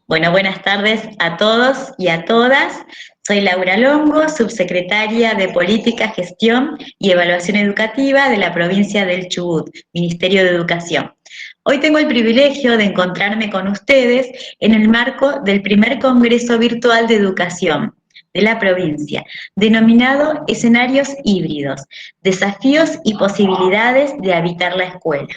Bueno, buenas tardes a todos y a todas. Soy Laura Longo, subsecretaria de Política, Gestión y Evaluación Educativa de la provincia del Chubut, Ministerio de Educación. Hoy tengo el privilegio de encontrarme con ustedes en el marco del primer Congreso Virtual de Educación de la provincia, denominado Escenarios Híbridos, Desafíos y Posibilidades de Habitar la Escuela.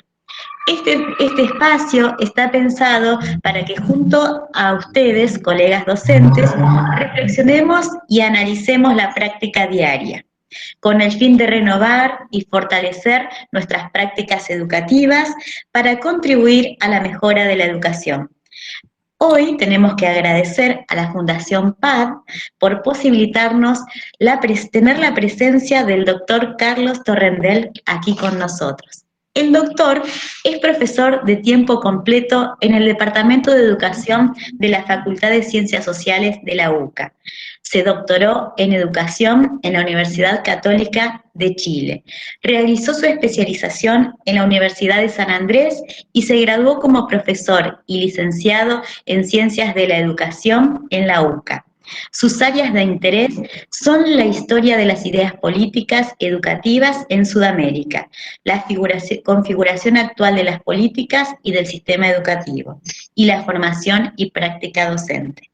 Este espacio está pensado para que junto a ustedes, colegas docentes, reflexionemos y analicemos la práctica diaria, con el fin de renovar y fortalecer nuestras prácticas educativas para contribuir a la mejora de la educación. Hoy tenemos que agradecer a la Fundación PAD por posibilitarnos tener la presencia del doctor Carlos Torrendel aquí con nosotros. El doctor es profesor de tiempo completo en el Departamento de Educación de la Facultad de Ciencias Sociales de la UCA. Se doctoró en Educación en la Universidad Católica de Chile. Realizó su especialización en la Universidad de San Andrés y se graduó como profesor y licenciado en Ciencias de la Educación en la UCA. Sus áreas de interés son la historia de las ideas políticas educativas en Sudamérica, la configuración actual de las políticas y del sistema educativo, y la formación y práctica docente.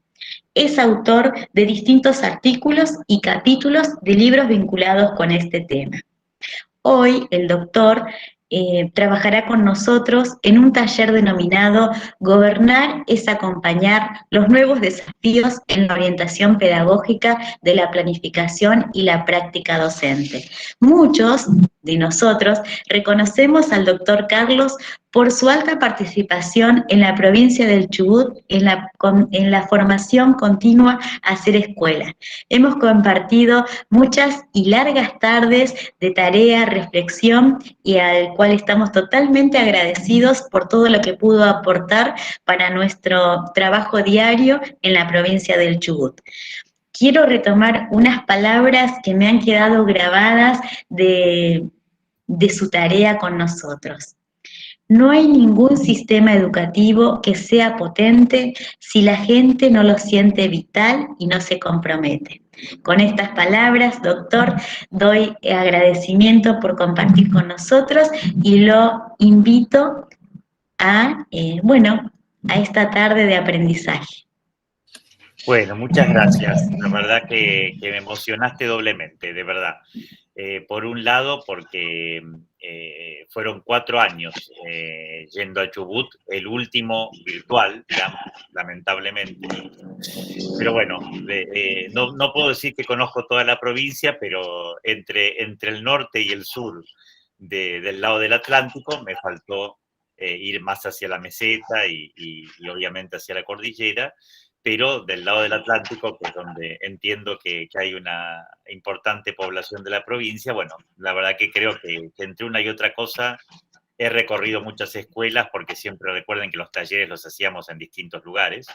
Es autor de distintos artículos y capítulos de libros vinculados con este tema. Hoy el doctor trabajará con nosotros en un taller denominado Gobernar es acompañar los nuevos desafíos en la orientación pedagógica de la planificación y la práctica docente. Muchos de nosotros reconocemos al doctor Carlos por su alta participación en la provincia del Chubut en la formación continua a hacer escuela. Hemos compartido muchas y largas tardes de tarea, reflexión y al cual estamos totalmente agradecidos por todo lo que pudo aportar para nuestro trabajo diario en la provincia del Chubut. Quiero retomar unas palabras que me han quedado grabadas de su tarea con nosotros. No hay ningún sistema educativo que sea potente si la gente no lo siente vital y no se compromete. Con estas palabras, doctor, doy agradecimiento por compartir con nosotros y lo invito a esta tarde de aprendizaje. Bueno, muchas gracias. La verdad que me emocionaste doblemente, de verdad. Por un lado, porque fueron 4 años yendo a Chubut, el último virtual, digamos, lamentablemente. Pero bueno, no puedo decir que conozco toda la provincia, pero entre el norte y el sur del lado del Atlántico me faltó ir más hacia la meseta y obviamente hacia la cordillera, pero del lado del Atlántico, que es donde entiendo que hay una importante población de la provincia, bueno, la verdad que creo que entre una y otra cosa he recorrido muchas escuelas, porque siempre recuerden que los talleres los hacíamos en distintos lugares.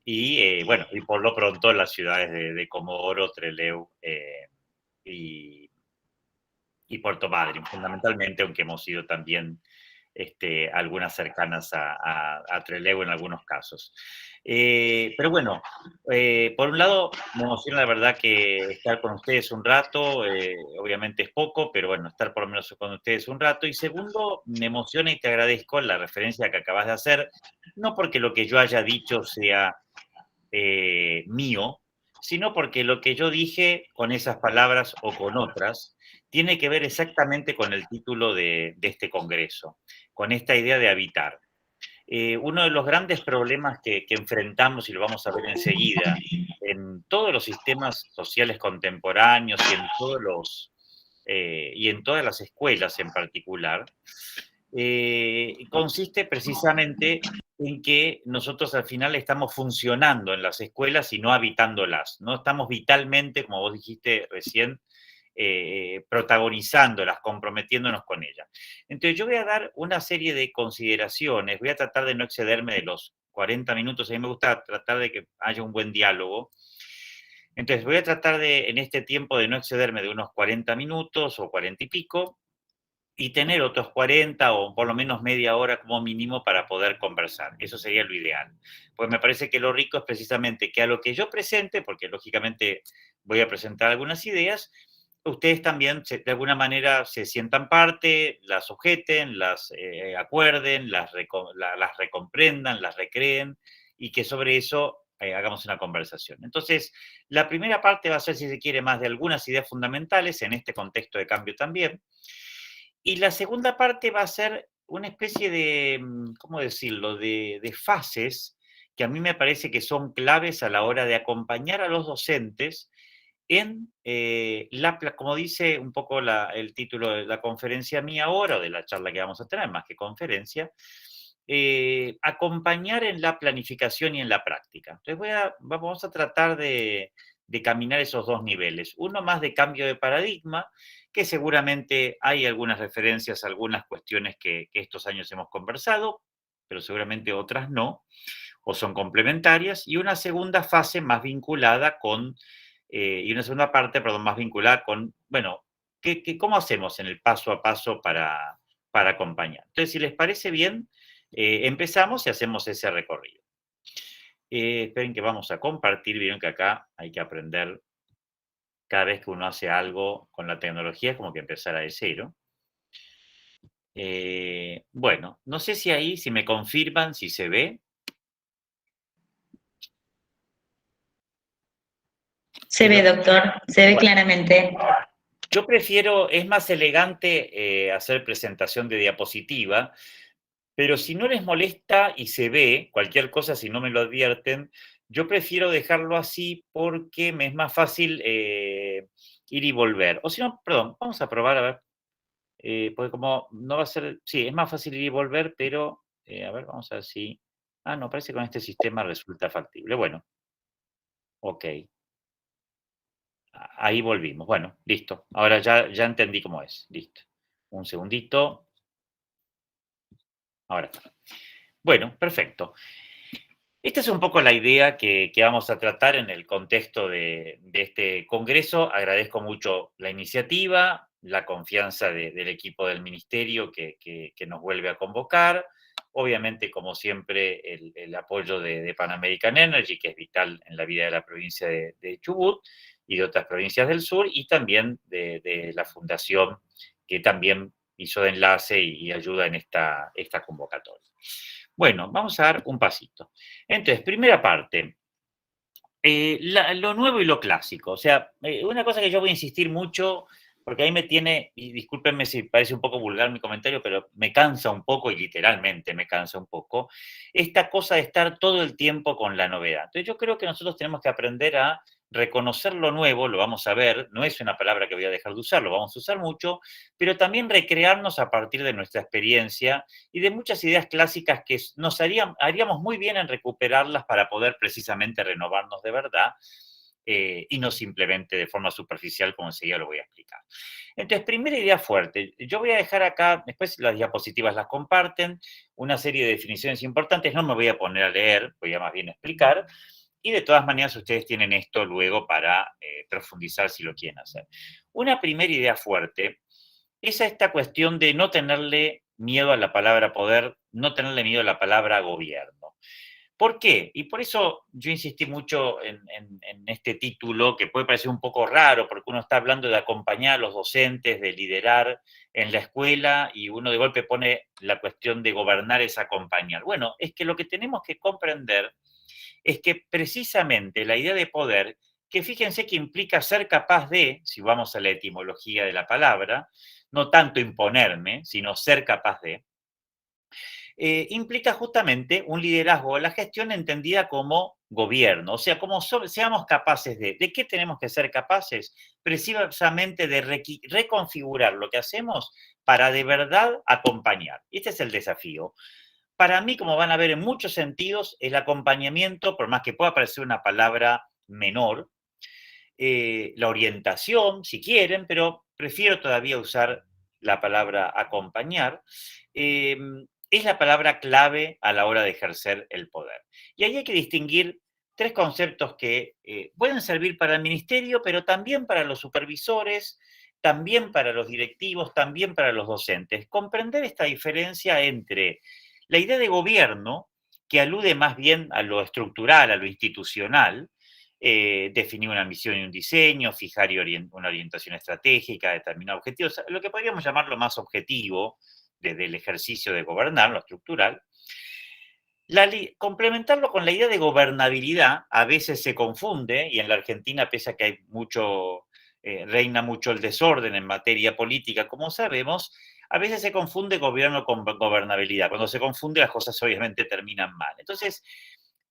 Y bueno, y por lo pronto las ciudades de Comodoro, Trelew y, y Puerto Madryn, fundamentalmente, aunque hemos ido también algunas cercanas a Trelew en algunos casos. Pero bueno, por un lado me emociona la verdad que estar con ustedes un rato, obviamente es poco, pero bueno, estar por lo menos con ustedes un rato. Y segundo, me emociona y te agradezco la referencia que acabas de hacer, no porque lo que yo haya dicho sea mío, sino porque lo que yo dije con esas palabras o con otras tiene que ver exactamente con el título de este congreso, con esta idea de habitar. Uno de los grandes problemas que enfrentamos, y lo vamos a ver enseguida, en todos los sistemas sociales contemporáneos y en todas las escuelas en particular, consiste precisamente en que nosotros al final estamos funcionando en las escuelas y no habitándolas, no estamos vitalmente, como vos dijiste recién, protagonizándolas, comprometiéndonos con ellas. Entonces yo voy a dar una serie de consideraciones, voy a tratar de no excederme de los 40 minutos, a mí me gusta tratar de que haya un buen diálogo. Entonces voy a tratar en este tiempo de no excederme de unos 40 minutos o 40 y pico, y tener otros 40 o por lo menos media hora como mínimo para poder conversar. Eso sería lo ideal. Pues me parece que lo rico es precisamente que a lo que yo presente, porque lógicamente voy a presentar algunas ideas, ustedes también de alguna manera se sientan parte, las objeten, las acuerden, las recomprendan, las recreen y que sobre eso hagamos una conversación. Entonces, la primera parte va a ser, si se quiere, más de algunas ideas fundamentales en este contexto de cambio también. Y la segunda parte va a ser una especie de, ¿cómo decirlo?, de fases que a mí me parece que son claves a la hora de acompañar a los docentes en, como dice un poco el título de la conferencia mía ahora, o de la charla que vamos a tener, más que conferencia, acompañar en la planificación y en la práctica. Entonces vamos a tratar de caminar esos dos niveles. Uno más de cambio de paradigma, que seguramente hay algunas referencias, algunas cuestiones que estos años hemos conversado, pero seguramente otras no, o son complementarias, y una segunda fase más vinculada con, y una segunda parte, perdón, más vinculada con, bueno, ¿cómo hacemos en el paso a paso para acompañar? Entonces, si les parece bien, empezamos y hacemos ese recorrido. Esperen que vamos a compartir, vieron que acá hay que aprender cada vez que uno hace algo con la tecnología, es como que empezar de cero. Bueno, no sé si ahí, si me confirman, si se ve. Se ve, doctor, se ve claramente. Yo prefiero, es más elegante hacer presentación de diapositiva, pero si no les molesta y se ve, cualquier cosa, si no me lo advierten, yo prefiero dejarlo así porque me es más fácil ir y volver. O si no, perdón, vamos a probar a ver. Porque como no va a ser, sí, es más fácil ir y volver, pero, a ver, vamos a ver si, no, parece que con este sistema resulta factible. Bueno, ok, ahí volvimos. Bueno, listo. Ahora ya entendí cómo es. Listo. Un segundito. Ahora está. Bueno, perfecto. Esta es un poco la idea que vamos a tratar en el contexto de este congreso. Agradezco mucho la iniciativa, la confianza del equipo del ministerio que nos vuelve a convocar. Obviamente, como siempre, el apoyo de Pan American Energy, que es vital en la vida de la provincia de Chubut y de otras provincias del sur, y también de la fundación que también hizo de enlace y ayuda en esta convocatoria. Bueno, vamos a dar un pasito. Entonces, primera parte, lo nuevo y lo clásico. O sea, una cosa que yo voy a insistir mucho, porque ahí me tiene, y discúlpenme si parece un poco vulgar mi comentario, pero me cansa un poco, y literalmente me cansa un poco, esta cosa de estar todo el tiempo con la novedad. Entonces, yo creo que nosotros tenemos que aprender a reconocer lo nuevo, lo vamos a ver, no es una palabra que voy a dejar de usar, lo vamos a usar mucho, pero también recrearnos a partir de nuestra experiencia y de muchas ideas clásicas que haríamos muy bien en recuperarlas para poder precisamente renovarnos de verdad y no simplemente de forma superficial, como enseguida lo voy a explicar. Entonces, primera idea fuerte. Yo voy a dejar acá, después las diapositivas las comparten, una serie de definiciones importantes. No me voy a poner a leer, voy a más bien explicar. Y de todas maneras, ustedes tienen esto luego para profundizar si lo quieren hacer. Una primera idea fuerte es esta cuestión de no tenerle miedo a la palabra poder, no tenerle miedo a la palabra gobierno. ¿Por qué? Y por eso yo insistí mucho en este título, que puede parecer un poco raro, porque uno está hablando de acompañar a los docentes, de liderar en la escuela, y uno de golpe pone la cuestión de gobernar es acompañar. Bueno, es que lo que tenemos que comprender es que precisamente la idea de poder, que fíjense que implica ser capaz de, si vamos a la etimología de la palabra, no tanto imponerme, sino ser capaz de, implica justamente un liderazgo de la gestión entendida como gobierno, o sea, como seamos capaces ¿de qué tenemos que ser capaces? Precisamente de reconfigurar lo que hacemos para de verdad acompañar. Este es el desafío. Para mí, como van a ver en muchos sentidos, el acompañamiento, por más que pueda parecer una palabra menor, la orientación, si quieren, pero prefiero todavía usar la palabra acompañar, es la palabra clave a la hora de ejercer el poder. Y ahí hay que distinguir tres conceptos que pueden servir para el ministerio, pero también para los supervisores, también para los directivos, también para los docentes. Comprender esta diferencia entre la idea de gobierno, que alude más bien a lo estructural, a lo institucional, definir una misión y un diseño, fijar una orientación estratégica, determinar objetivos, lo que podríamos llamar lo más objetivo desde el ejercicio de gobernar, lo estructural. Complementarlo con la idea de gobernabilidad, a veces se confunde, y en la Argentina, pese a que hay reina mucho el desorden en materia política, como sabemos, a veces se confunde gobierno con gobernabilidad. Cuando se confunde, las cosas obviamente terminan mal. Entonces,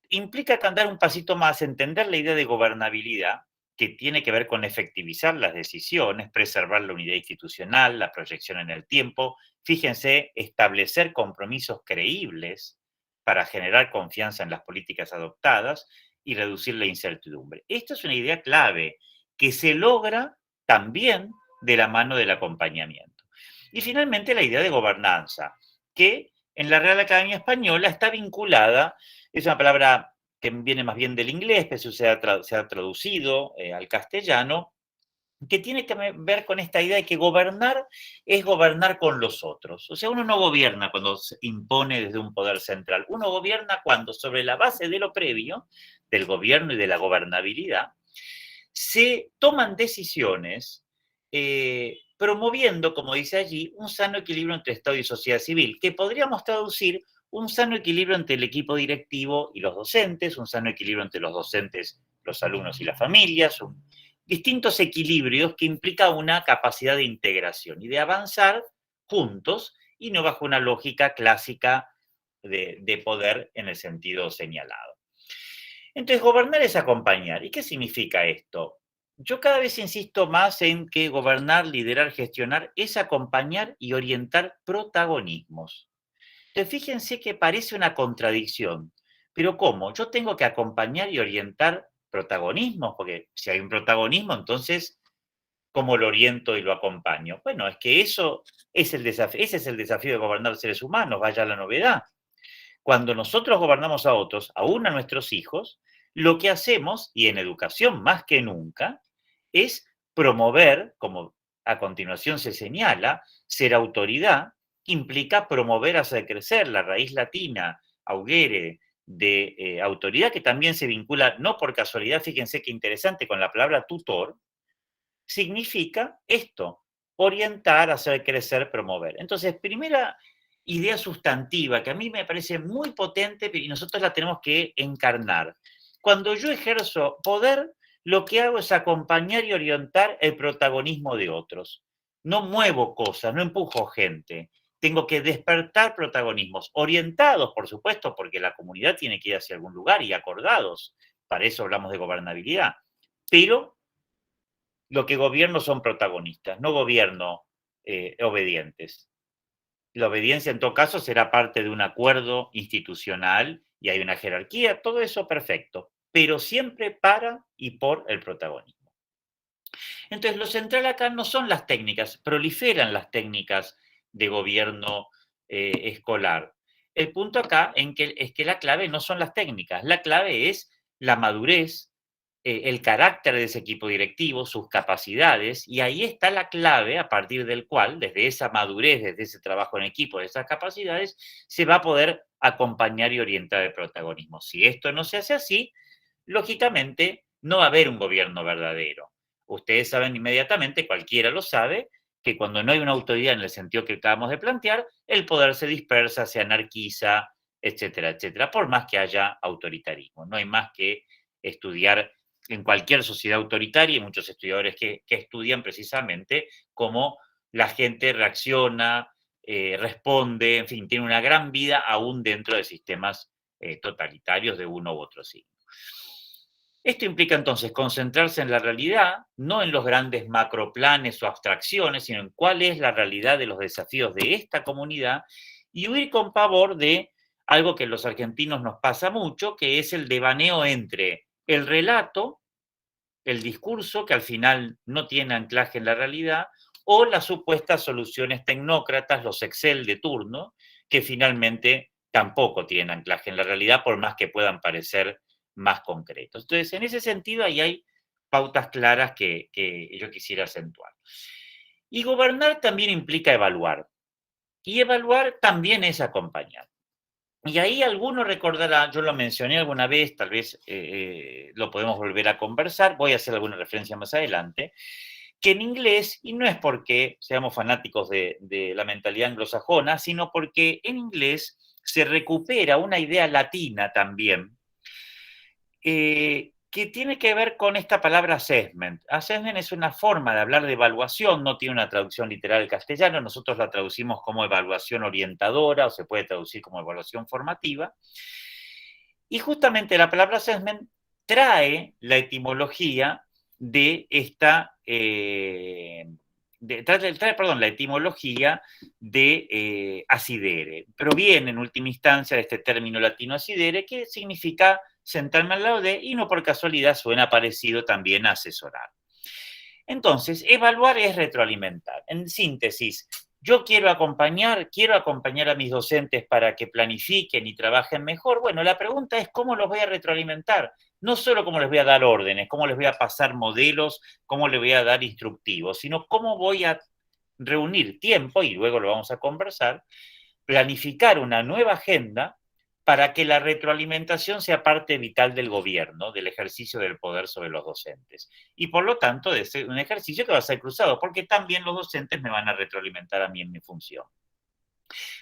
implica andar un pasito más, entender la idea de gobernabilidad, que tiene que ver con efectivizar las decisiones, preservar la unidad institucional, la proyección en el tiempo. Fíjense, establecer compromisos creíbles para generar confianza en las políticas adoptadas y reducir la incertidumbre. Esto es una idea clave que se logra también de la mano del acompañamiento. Y finalmente la idea de gobernanza, que en la Real Academia Española está vinculada, es una palabra que viene más bien del inglés, pero se ha traducido al castellano, que tiene que ver con esta idea de que gobernar es gobernar con los otros. O sea, uno no gobierna cuando se impone desde un poder central, uno gobierna cuando sobre la base de lo previo, del gobierno y de la gobernabilidad, se toman decisiones promoviendo, como dice allí, un sano equilibrio entre Estado y sociedad civil, que podríamos traducir un sano equilibrio entre el equipo directivo y los docentes, un sano equilibrio entre los docentes, los alumnos y las familias, distintos equilibrios que implica una capacidad de integración y de avanzar juntos y no bajo una lógica clásica de poder en el sentido señalado. Entonces, gobernar es acompañar. ¿Y qué significa esto? Yo cada vez insisto más en que gobernar, liderar, gestionar es acompañar y orientar protagonismos. Entonces, fíjense que parece una contradicción, pero ¿cómo? Yo tengo que acompañar y orientar protagonismos, porque si hay un protagonismo, entonces, ¿cómo lo oriento y lo acompaño? Bueno, es que eso es el desafío, ese es el desafío de gobernar seres humanos, vaya la novedad. Cuando nosotros gobernamos a otros, aún a nuestros hijos, lo que hacemos, y en educación más que nunca, es promover, como a continuación se señala, ser autoridad implica promover, hacer crecer la raíz latina, augere, de autoridad, que también se vincula, no por casualidad, fíjense qué interesante, con la palabra tutor, significa esto, orientar, hacer crecer, promover. Entonces, primera idea sustantiva que a mí me parece muy potente y nosotros la tenemos que encarnar. Cuando yo ejerzo poder, lo que hago es acompañar y orientar el protagonismo de otros. No muevo cosas, no empujo gente. Tengo que despertar protagonismos, orientados, por supuesto, porque la comunidad tiene que ir hacia algún lugar y acordados. Para eso hablamos de gobernabilidad. Pero lo que gobierno son protagonistas, no gobierno obedientes. La obediencia en todo caso será parte de un acuerdo institucional y hay una jerarquía, todo eso perfecto, pero siempre para y por el protagonismo. Entonces, lo central acá no son las técnicas, proliferan las técnicas de gobierno escolar. El punto acá es que la clave no son las técnicas, la clave es la madurez, el carácter de ese equipo directivo, sus capacidades, y ahí está la clave a partir del cual, desde esa madurez, desde ese trabajo en equipo, de esas capacidades, se va a poder acompañar y orientar el protagonismo. Si esto no se hace así, lógicamente no va a haber un gobierno verdadero. Ustedes saben inmediatamente, cualquiera lo sabe, que cuando no hay una autoridad en el sentido que acabamos de plantear, el poder se dispersa, se anarquiza, etcétera, etcétera, por más que haya autoritarismo. No hay más que estudiar en cualquier sociedad autoritaria, y muchos estudiadores que estudian precisamente cómo la gente reacciona, responde, en fin, tiene una gran vida aún dentro de sistemas totalitarios de uno u otro signo. Esto implica entonces concentrarse en la realidad, no en los grandes macroplanes o abstracciones, sino en cuál es la realidad de los desafíos de esta comunidad y huir con pavor de algo que a los argentinos nos pasa mucho, que es el devaneo entre el relato, el discurso, que al final no tiene anclaje en la realidad, o las supuestas soluciones tecnócratas, los Excel de turno, que finalmente tampoco tienen anclaje en la realidad, por más que puedan parecer más concretos. Entonces, en ese sentido, ahí hay pautas claras que yo quisiera acentuar. Y gobernar también implica evaluar. Y evaluar también es acompañar. Y ahí alguno recordará, yo lo mencioné alguna vez, tal vez lo podemos volver a conversar, voy a hacer alguna referencia más adelante, que en inglés, y no es porque seamos fanáticos de la mentalidad anglosajona, sino porque en inglés se recupera una idea latina también, que tiene que ver con esta palabra assessment. Assessment es una forma de hablar de evaluación, no tiene una traducción literal al castellano, nosotros la traducimos como evaluación orientadora o se puede traducir como evaluación formativa. Y justamente la palabra assessment trae la etimología de esta, la etimología de asidere. Proviene en última instancia de este término latino asidere, que significa sentarme al lado de, y no por casualidad suena parecido también a asesorar. Entonces, evaluar es retroalimentar. En síntesis, yo quiero acompañar a mis docentes para que planifiquen y trabajen mejor. Bueno, la pregunta es cómo los voy a retroalimentar. No solo cómo les voy a dar órdenes, cómo les voy a pasar modelos, cómo les voy a dar instructivos, sino cómo voy a reunir tiempo, y luego lo vamos a conversar, planificar una nueva agenda para que la retroalimentación sea parte vital del gobierno, del ejercicio del poder sobre los docentes. Y por lo tanto, de ser un ejercicio que va a ser cruzado, porque también los docentes me van a retroalimentar a mí en mi función.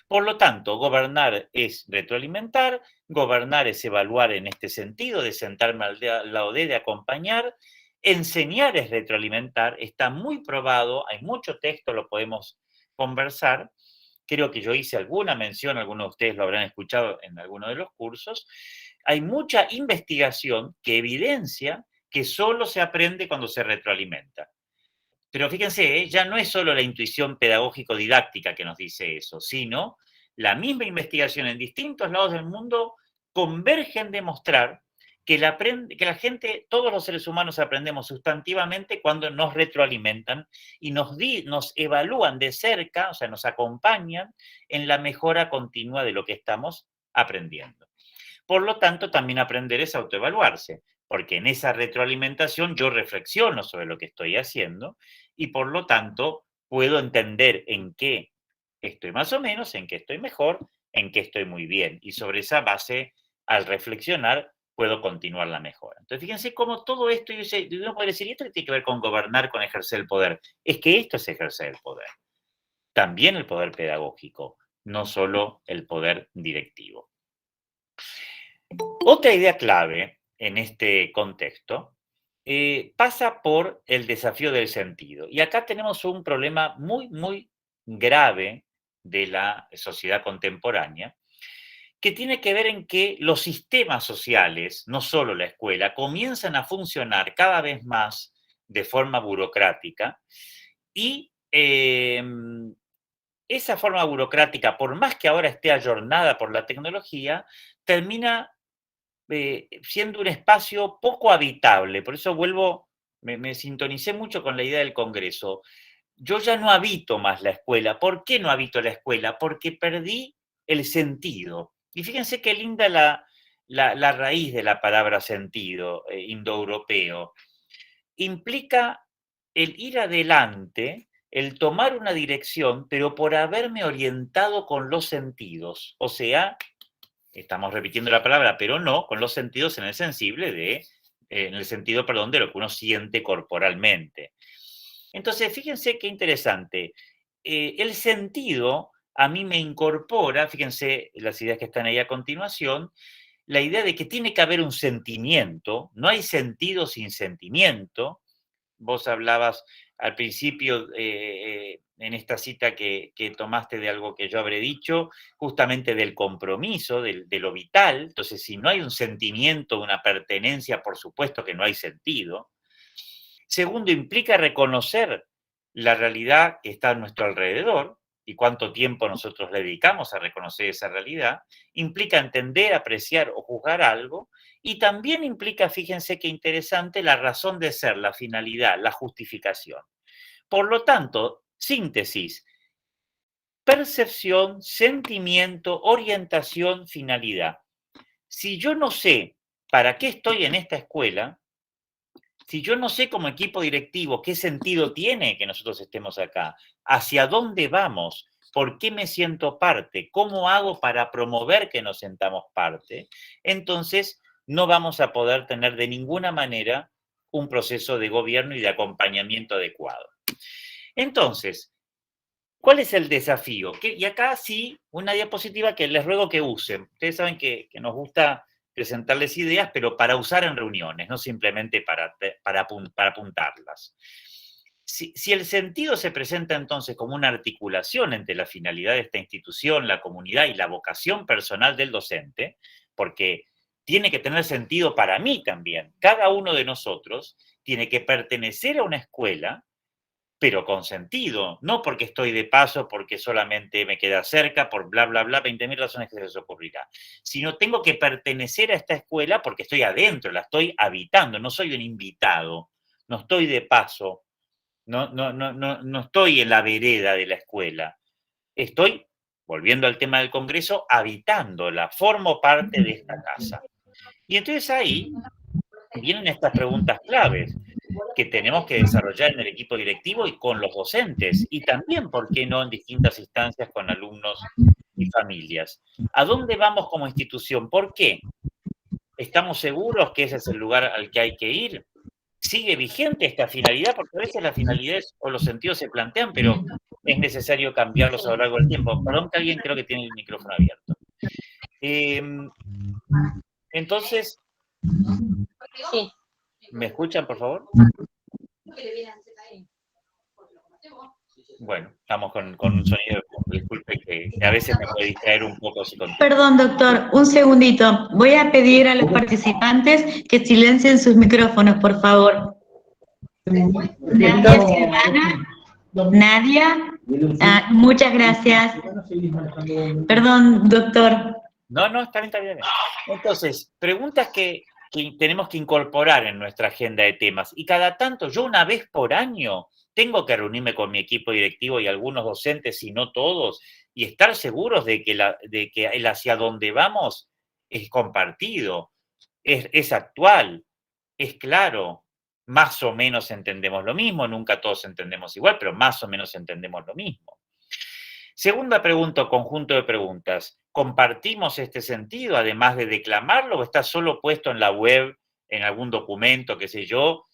Por lo tanto, gobernar es retroalimentar, gobernar es evaluar en este sentido, de sentarme al lado de acompañar, enseñar es retroalimentar, está muy probado, hay mucho texto, lo podemos conversar. Creo que yo hice alguna mención, algunos de ustedes lo habrán escuchado en alguno de los cursos. Hay mucha investigación que evidencia que solo se aprende cuando se retroalimenta. Pero fíjense, ya no es solo la intuición pedagógico-didáctica que nos dice eso, sino la misma investigación en distintos lados del mundo converge en demostrar que la gente, todos los seres humanos aprendemos sustantivamente cuando nos retroalimentan y nos evalúan de cerca, o sea, nos acompañan en la mejora continua de lo que estamos aprendiendo. Por lo tanto, también aprender es autoevaluarse, porque en esa retroalimentación yo reflexiono sobre lo que estoy haciendo y por lo tanto puedo entender en qué estoy más o menos, en qué estoy mejor, en qué estoy muy bien. Y sobre esa base, al reflexionar, puedo continuar la mejora. Entonces, fíjense cómo todo esto, uno puede decir, ¿y esto tiene que ver con gobernar, con ejercer el poder? Es que esto es ejercer el poder. También el poder pedagógico, no solo el poder directivo. Otra idea clave en este contexto pasa por el desafío del sentido. Y acá tenemos un problema muy, muy grave de la sociedad contemporánea, que tiene que ver en que los sistemas sociales, no solo la escuela, comienzan a funcionar cada vez más de forma burocrática y esa forma burocrática, por más que ahora esté ayornada por la tecnología, termina siendo un espacio poco habitable. Por eso me sintonicé mucho con la idea del Congreso. Yo ya no habito más la escuela. ¿Por qué no habito la escuela? Porque perdí el sentido. Y fíjense qué linda la raíz de la palabra sentido indoeuropeo. Implica el ir adelante, el tomar una dirección, pero por haberme orientado con los sentidos. O sea, estamos repitiendo la palabra, pero no con los sentidos en el sensible en el sentido, perdón, de lo que uno siente corporalmente. Entonces, fíjense qué interesante. El sentido a mí me incorpora, fíjense las ideas que están ahí a continuación, la idea de que tiene que haber un sentimiento, no hay sentido sin sentimiento. Vos hablabas al principio, en esta cita que tomaste de algo que yo habré dicho, justamente del compromiso, de lo vital. Entonces, si no hay un sentimiento, una pertenencia, por supuesto que no hay sentido. Segundo, implica reconocer la realidad que está a nuestro alrededor y cuánto tiempo nosotros le dedicamos a reconocer esa realidad. Implica entender, apreciar o juzgar algo. Y también implica, fíjense qué interesante, la razón de ser, la finalidad, la justificación. Por lo tanto, síntesis, percepción, sentimiento, orientación, finalidad. Si yo no sé para qué estoy en esta escuela, Si yo no sé como equipo directivo qué sentido tiene que nosotros estemos acá, hacia dónde vamos, por qué me siento parte, cómo hago para promover que nos sentamos parte, entonces no vamos a poder tener de ninguna manera un proceso de gobierno y de acompañamiento adecuado. Entonces, ¿cuál es el desafío? Y acá sí, una diapositiva que les ruego que usen. Ustedes saben que nos gusta presentarles ideas, pero para usar en reuniones, no simplemente para apuntarlas. Si el sentido se presenta entonces como una articulación entre la finalidad de esta institución, la comunidad y la vocación personal del docente, porque tiene que tener sentido para mí también. Cada uno de nosotros tiene que pertenecer a una escuela, pero con sentido, no porque estoy de paso, porque solamente me queda cerca, por bla, bla, bla, 20.000 razones que se les ocurrirá, sino tengo que pertenecer a esta escuela porque estoy adentro, la estoy habitando, no soy un invitado, no estoy de paso, no estoy en la vereda de la escuela, estoy, volviendo al tema del Congreso, habitándola, formo parte de esta casa. Y entonces ahí vienen estas preguntas claves que tenemos que desarrollar en el equipo directivo y con los docentes, y también, ¿por qué no?, en distintas instancias con alumnos y familias. ¿A dónde vamos como institución? ¿Por qué? ¿Estamos seguros que ese es el lugar al que hay que ir? ¿Sigue vigente esta finalidad? Porque a veces las finalidades o los sentidos se plantean, pero es necesario cambiarlos a lo largo del tiempo. Perdón que alguien creo que tiene el micrófono abierto. Entonces, Sí. ¿me escuchan, por favor? Bueno, estamos con un sonido, disculpe, que a veces me puede distraer un poco si continúo. Perdón, doctor, un segundito. Voy a pedir a los participantes que silencien sus micrófonos, por favor. Nadia Silvana. Nadia. Muchas gracias. Perdón, doctor. No, está bien, está bien. Entonces, preguntas que tenemos que incorporar en nuestra agenda de temas. Y cada tanto, yo una vez por año, tengo que reunirme con mi equipo directivo y algunos docentes, si no todos, y estar seguros de que el hacia donde vamos es compartido, es actual, es claro, más o menos entendemos lo mismo, nunca todos entendemos igual, pero más o menos entendemos lo mismo. Segunda pregunta o conjunto de preguntas. ¿Compartimos este sentido, además de declamarlo, o está solo puesto en la web, en algún documento, qué sé yo?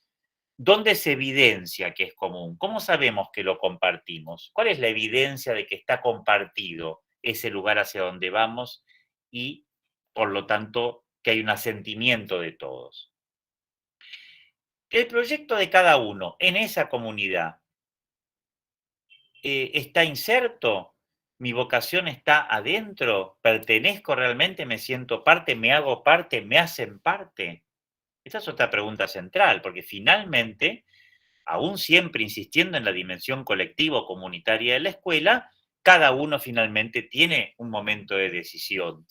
¿Dónde se evidencia que es común? ¿Cómo sabemos que lo compartimos? ¿Cuál es la evidencia de que está compartido ese lugar hacia donde vamos y, por lo tanto, que hay un asentimiento de todos? El proyecto de cada uno en esa comunidad está inserto, mi vocación está adentro, pertenezco realmente, me siento parte, me hago parte, me hacen parte. Esta es otra pregunta central, porque finalmente, aún siempre insistiendo en la dimensión colectiva o comunitaria de la escuela, cada uno finalmente tiene un momento de decisión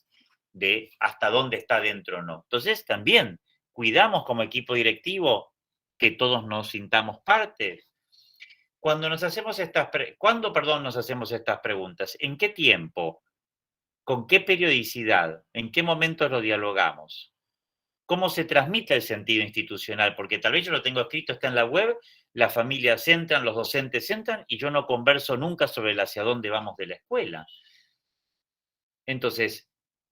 de hasta dónde está dentro o no. Entonces, también cuidamos como equipo directivo que todos nos sintamos parte. Cuando nos hacemos ¿Cuándo, nos hacemos estas preguntas? ¿En qué tiempo? ¿Con qué periodicidad? ¿En qué momentos lo dialogamos? ¿Cómo se transmite el sentido institucional? Porque tal vez yo lo tengo escrito, está en la web, las familias entran, los docentes entran y yo no converso nunca sobre el hacia dónde vamos de la escuela. Entonces,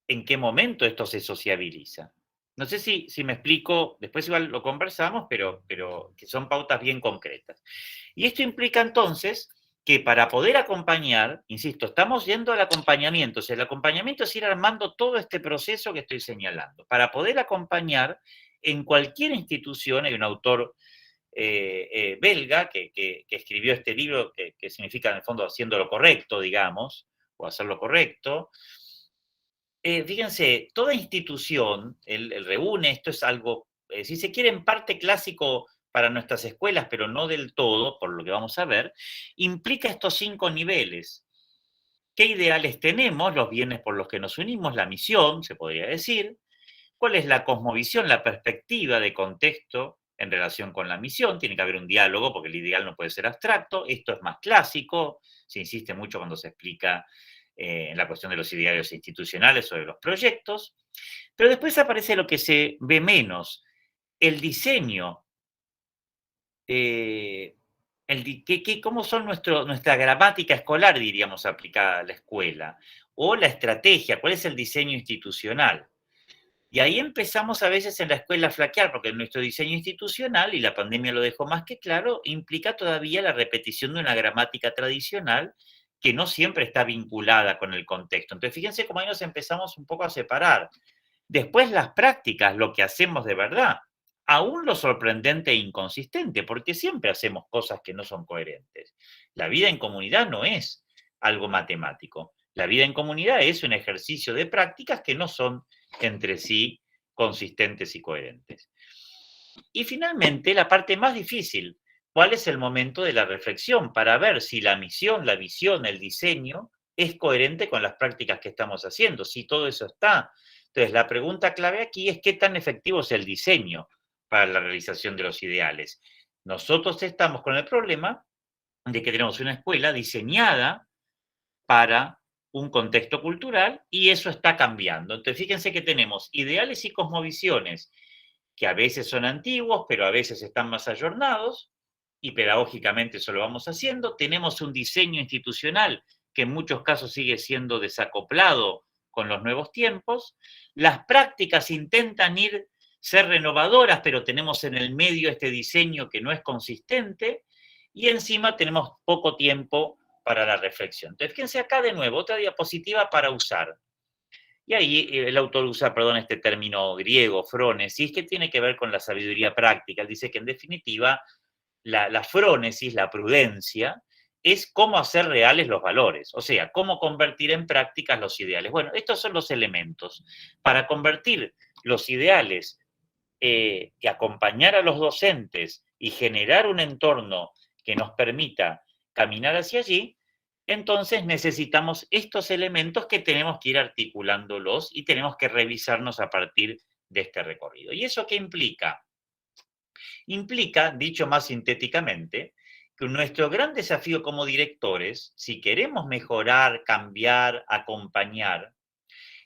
¿en qué momento esto se sociabiliza? No sé si me explico, después igual lo conversamos, pero que son pautas bien concretas. Y esto implica entonces que para poder acompañar, insisto, estamos yendo al acompañamiento, o sea, el acompañamiento es ir armando todo este proceso que estoy señalando. Para poder acompañar en cualquier institución, hay un autor belga que escribió este libro que significa en el fondo haciendo lo correcto, digamos, o hacer lo correcto. Fíjense, toda institución, él reúne, esto es algo, si se quiere, en parte clásico para nuestras escuelas, pero no del todo, por lo que vamos a ver, implica estos 5 niveles. ¿Qué ideales tenemos? Los bienes por los que nos unimos, la misión, se podría decir. ¿Cuál es la cosmovisión, la perspectiva de contexto en relación con la misión? Tiene que haber un diálogo porque el ideal no puede ser abstracto. Esto es más clásico, se insiste mucho cuando se explica en la cuestión de los idearios institucionales o de los proyectos. Pero después aparece lo que se ve menos, el diseño cómo son nuestra gramática escolar, diríamos, aplicada a la escuela, o la estrategia, cuál es el diseño institucional. Y ahí empezamos a veces en la escuela a flaquear, porque nuestro diseño institucional, y la pandemia lo dejó más que claro, implica todavía la repetición de una gramática tradicional que no siempre está vinculada con el contexto. Entonces, fíjense cómo ahí nos empezamos un poco a separar. Después las prácticas, lo que hacemos de verdad, aún lo sorprendente e inconsistente, porque siempre hacemos cosas que no son coherentes. La vida en comunidad no es algo matemático. La vida en comunidad es un ejercicio de prácticas que no son entre sí consistentes y coherentes. Y finalmente, la parte más difícil, ¿cuál es el momento de la reflexión para ver si la misión, la visión, el diseño es coherente con las prácticas que estamos haciendo? Si todo eso está. Entonces, la pregunta clave aquí es qué tan efectivo es el diseño para la realización de los ideales. Nosotros estamos con el problema de que tenemos una escuela diseñada para un contexto cultural y eso está cambiando. Entonces, fíjense que tenemos ideales y cosmovisiones que a veces son antiguos, pero a veces están más ayornados, y pedagógicamente eso lo vamos haciendo. Tenemos un diseño institucional que en muchos casos sigue siendo desacoplado con los nuevos tiempos. Las prácticas intentan ser renovadoras, pero tenemos en el medio este diseño que no es consistente, y encima tenemos poco tiempo para la reflexión. Entonces, fíjense acá de nuevo, otra diapositiva para usar. Y ahí el autor usa, perdón, este término griego, frónesis, que tiene que ver con la sabiduría práctica. Él dice que en definitiva la frónesis, la prudencia, es cómo hacer reales los valores, o sea, cómo convertir en prácticas los ideales. Bueno, estos son los elementos. Para convertir los ideales y acompañar a los docentes y generar un entorno que nos permita caminar hacia allí, entonces necesitamos estos elementos que tenemos que ir articulándolos y tenemos que revisarnos a partir de este recorrido. ¿Y eso qué implica? Implica, dicho más sintéticamente, que nuestro gran desafío como directores, si queremos mejorar, cambiar, acompañar,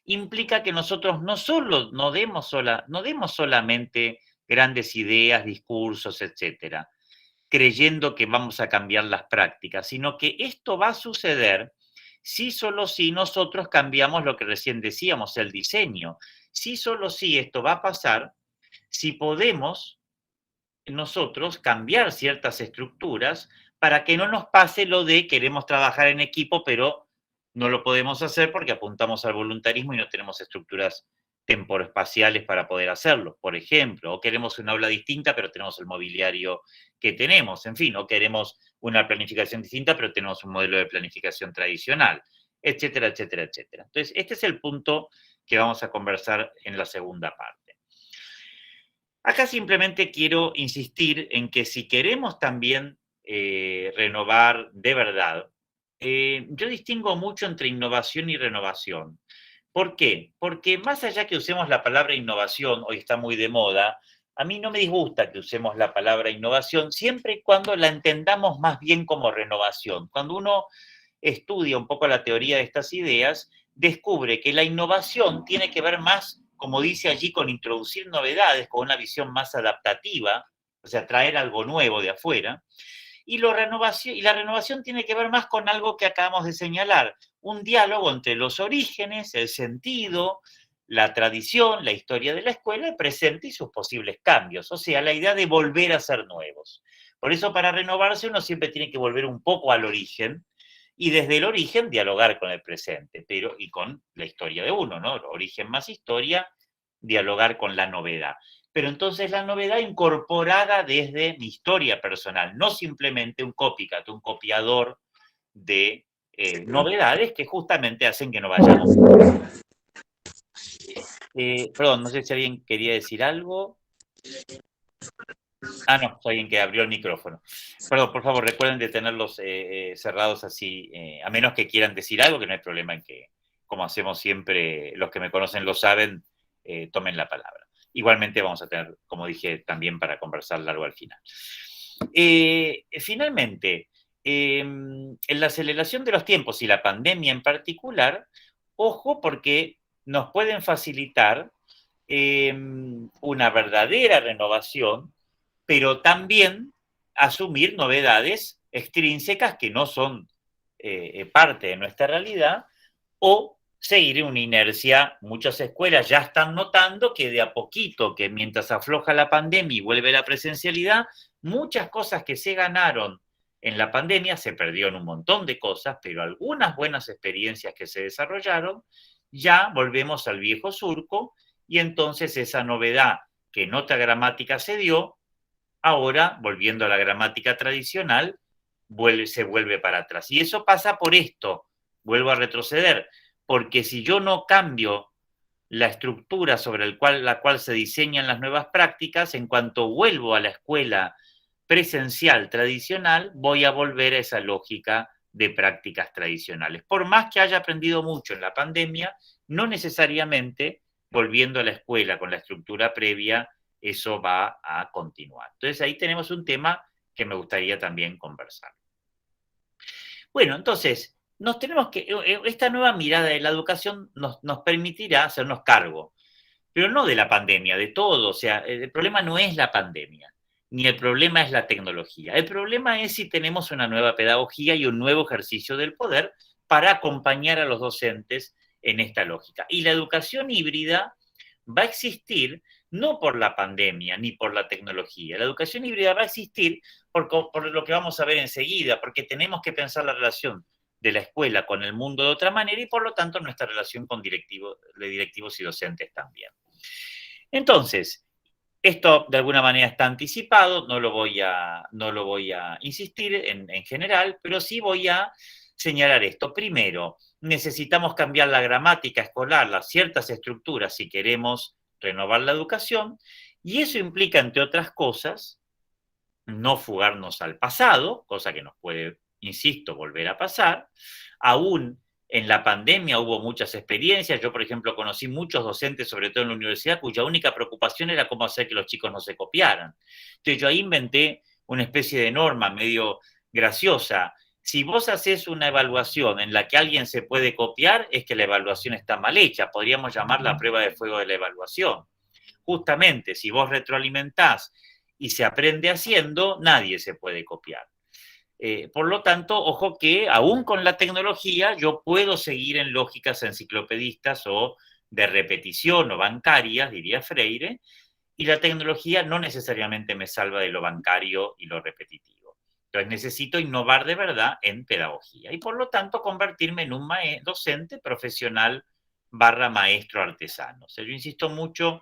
implica que nosotros no demos solamente grandes ideas, discursos, etcétera, creyendo que vamos a cambiar las prácticas, sino que esto va a suceder si solo si nosotros cambiamos lo que recién decíamos, el diseño. Si solo si esto va a pasar, si podemos nosotros cambiar ciertas estructuras para que no nos pase lo de queremos trabajar en equipo, pero no lo podemos hacer porque apuntamos al voluntarismo y no tenemos estructuras temporoespaciales para poder hacerlo, por ejemplo, o queremos una aula distinta, pero tenemos el mobiliario que tenemos, en fin, o queremos una planificación distinta, pero tenemos un modelo de planificación tradicional, etcétera, etcétera, etcétera. Entonces, este es el punto que vamos a conversar en la segunda parte. Acá simplemente quiero insistir en que si queremos también renovar de verdad, yo distingo mucho entre innovación y renovación. ¿Por qué? Porque más allá que usemos la palabra innovación, hoy está muy de moda, a mí no me disgusta que usemos la palabra innovación siempre y cuando la entendamos más bien como renovación. Cuando uno estudia un poco la teoría de estas ideas, descubre que la innovación tiene que ver más, como dice allí, con introducir novedades, con una visión más adaptativa, o sea, traer algo nuevo de afuera, y la renovación tiene que ver más con algo que acabamos de señalar, un diálogo entre los orígenes, el sentido, la tradición, la historia de la escuela, el presente y sus posibles cambios, o sea, la idea de volver a ser nuevos. Por eso, para renovarse, uno siempre tiene que volver un poco al origen, y desde el origen dialogar con el presente, pero y con la historia de uno, ¿no? Origen más historia, dialogar con la novedad. Pero entonces la novedad incorporada desde mi historia personal, no simplemente un copycat, un copiador de novedades que justamente hacen que no vayamos. Perdón, no sé si alguien quería decir algo. Ah, no, soy alguien que abrió el micrófono. Perdón, por favor, recuerden de tenerlos cerrados así, a menos que quieran decir algo, que no hay problema en que, como hacemos siempre, los que me conocen lo saben, tomen la palabra. Igualmente vamos a tener, como dije, también para conversar largo al final. Finalmente, en la aceleración de los tiempos y la pandemia en particular, ojo porque nos pueden facilitar una verdadera renovación, pero también asumir novedades extrínsecas que no son parte de nuestra realidad, o seguir en una inercia. Muchas escuelas ya están notando que de a poquito, que mientras afloja la pandemia y vuelve la presencialidad, muchas cosas que se ganaron en la pandemia, se perdieron un montón de cosas, pero algunas buenas experiencias que se desarrollaron, ya volvemos al viejo surco, y entonces esa novedad que en otra gramática se dio, ahora, volviendo a la gramática tradicional, se vuelve para atrás. Y eso pasa por esto, vuelvo a retroceder, porque si yo no cambio la estructura sobre la cual se diseñan las nuevas prácticas, en cuanto vuelvo a la escuela presencial tradicional, voy a volver a esa lógica de prácticas tradicionales. Por más que haya aprendido mucho en la pandemia, no necesariamente volviendo a la escuela con la estructura previa, eso va a continuar. Entonces ahí tenemos un tema que me gustaría también conversar. Bueno, entonces, esta nueva mirada de la educación nos permitirá hacernos cargo, pero no de la pandemia, de todo. O sea, el problema no es la pandemia, ni el problema es la tecnología. El problema es si tenemos una nueva pedagogía y un nuevo ejercicio del poder para acompañar a los docentes en esta lógica. Y la educación híbrida va a existir no por la pandemia ni por la tecnología. La educación híbrida va a existir por lo que vamos a ver enseguida, porque tenemos que pensar la relación de la escuela con el mundo de otra manera, y por lo tanto nuestra relación con directivos y docentes también. Entonces, esto de alguna manera está anticipado, no lo voy a insistir en general, pero sí voy a señalar esto. Primero, necesitamos cambiar la gramática escolar, las ciertas estructuras, si queremos renovar la educación, y eso implica, entre otras cosas, no fugarnos al pasado, cosa que nos puede, insisto, volver a pasar. Aún en la pandemia hubo muchas experiencias. Yo, por ejemplo, conocí muchos docentes, sobre todo en la universidad, cuya única preocupación era cómo hacer que los chicos no se copiaran. Entonces yo ahí inventé una especie de norma medio graciosa. Si vos haces una evaluación en la que alguien se puede copiar, es que la evaluación está mal hecha. Podríamos llamarla prueba de fuego de la evaluación. Justamente, si vos retroalimentás y se aprende haciendo, nadie se puede copiar. Por lo tanto, ojo que aún con la tecnología yo puedo seguir en lógicas enciclopedistas o de repetición o bancarias, diría Freire, y la tecnología no necesariamente me salva de lo bancario y lo repetitivo. Entonces necesito innovar de verdad en pedagogía y por lo tanto convertirme en un docente profesional / maestro artesano. O sea, yo insisto mucho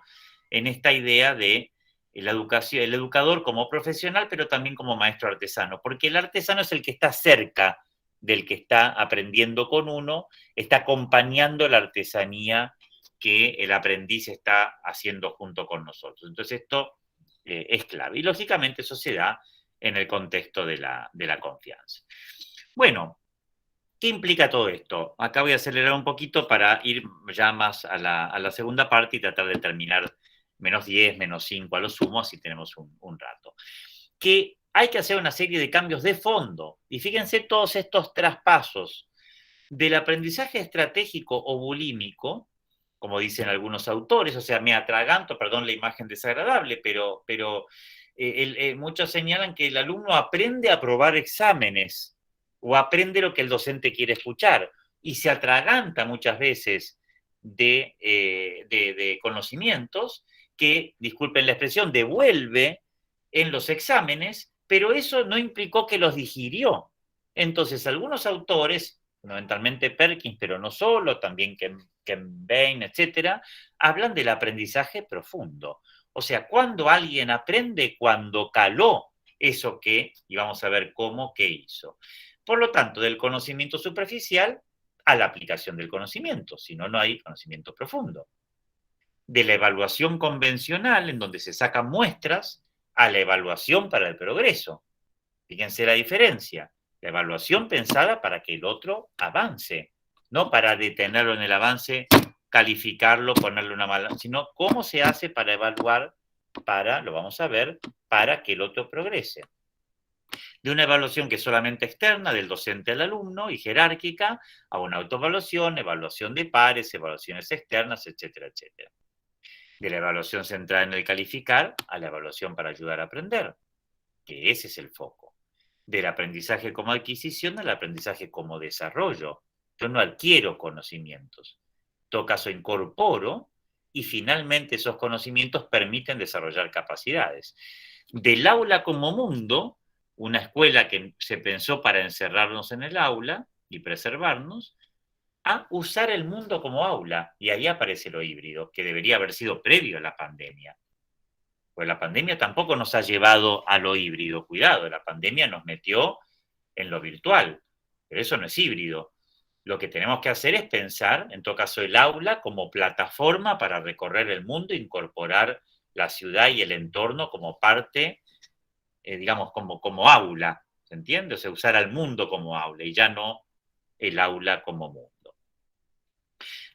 en esta idea de la educación, el educador como profesional, pero también como maestro artesano, porque el artesano es el que está cerca del que está aprendiendo con uno, está acompañando la artesanía que el aprendiz está haciendo junto con nosotros. Entonces esto es clave y lógicamente eso se da en el contexto de la confianza. Bueno, ¿qué implica todo esto? Acá voy a acelerar un poquito para ir ya más a la segunda parte y tratar de terminar menos 10, menos 5 a lo sumo, si tenemos un rato. Que hay que hacer una serie de cambios de fondo. Y fíjense todos estos traspasos del aprendizaje estratégico o bulímico, como dicen algunos autores, o sea, me atraganto, perdón la imagen desagradable, pero muchos señalan que el alumno aprende a aprobar exámenes o aprende lo que el docente quiere escuchar y se atraganta muchas veces de conocimientos que, disculpen la expresión, devuelve en los exámenes, pero eso no implicó que los digirió. Entonces, algunos autores, fundamentalmente Perkins, pero no solo, también Ken Bain, etcétera, hablan del aprendizaje profundo. O sea, cuando alguien aprende, cuando caló eso que, y vamos a ver cómo, qué hizo. Por lo tanto, del conocimiento superficial a la aplicación del conocimiento, si no, no hay conocimiento profundo. De la evaluación convencional, en donde se sacan muestras, a la evaluación para el progreso. Fíjense la diferencia. La evaluación pensada para que el otro avance, no para detenerlo en el avance, calificarlo, ponerle una mala, sino cómo se hace para evaluar, lo vamos a ver, para que el otro progrese. De una evaluación que es solamente externa, del docente al alumno, y jerárquica, a una autoevaluación, evaluación de pares, evaluaciones externas, etcétera, etcétera. De la evaluación centrada en el calificar a la evaluación para ayudar a aprender. que ese es el foco. Del aprendizaje como adquisición al aprendizaje como desarrollo. Yo no adquiero conocimientos, en todo caso incorporo y finalmente esos conocimientos permiten desarrollar capacidades. Del aula como mundo, una escuela que se pensó para encerrarnos en el aula y preservarnos, a usar el mundo como aula. Y ahí aparece lo híbrido, que debería haber sido previo a la pandemia. Pues la pandemia tampoco nos ha llevado a lo híbrido. Cuidado, la pandemia nos metió en lo virtual, pero eso no es híbrido. Lo que tenemos que hacer es pensar, en todo caso, el aula como plataforma para recorrer el mundo, incorporar la ciudad y el entorno como parte, digamos, como aula, ¿se entiende? O sea, usar al mundo como aula y ya no el aula como mundo.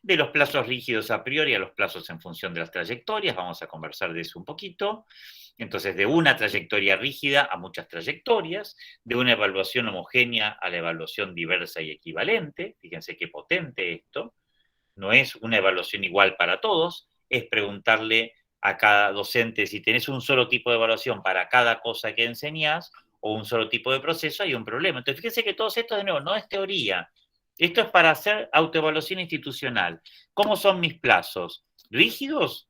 De los plazos rígidos a priori a los plazos en función de las trayectorias, vamos a conversar de eso un poquito. Entonces, de una trayectoria rígida a muchas trayectorias, de una evaluación homogénea a la evaluación diversa y equivalente, fíjense qué potente esto, no es una evaluación igual para todos, es preguntarle a cada docente si tenés un solo tipo de evaluación para cada cosa que enseñás o un solo tipo de proceso, hay un problema. Entonces, fíjense que todo esto, de nuevo, no es teoría, esto es para hacer autoevaluación institucional. ¿Cómo son mis plazos? ¿Rígidos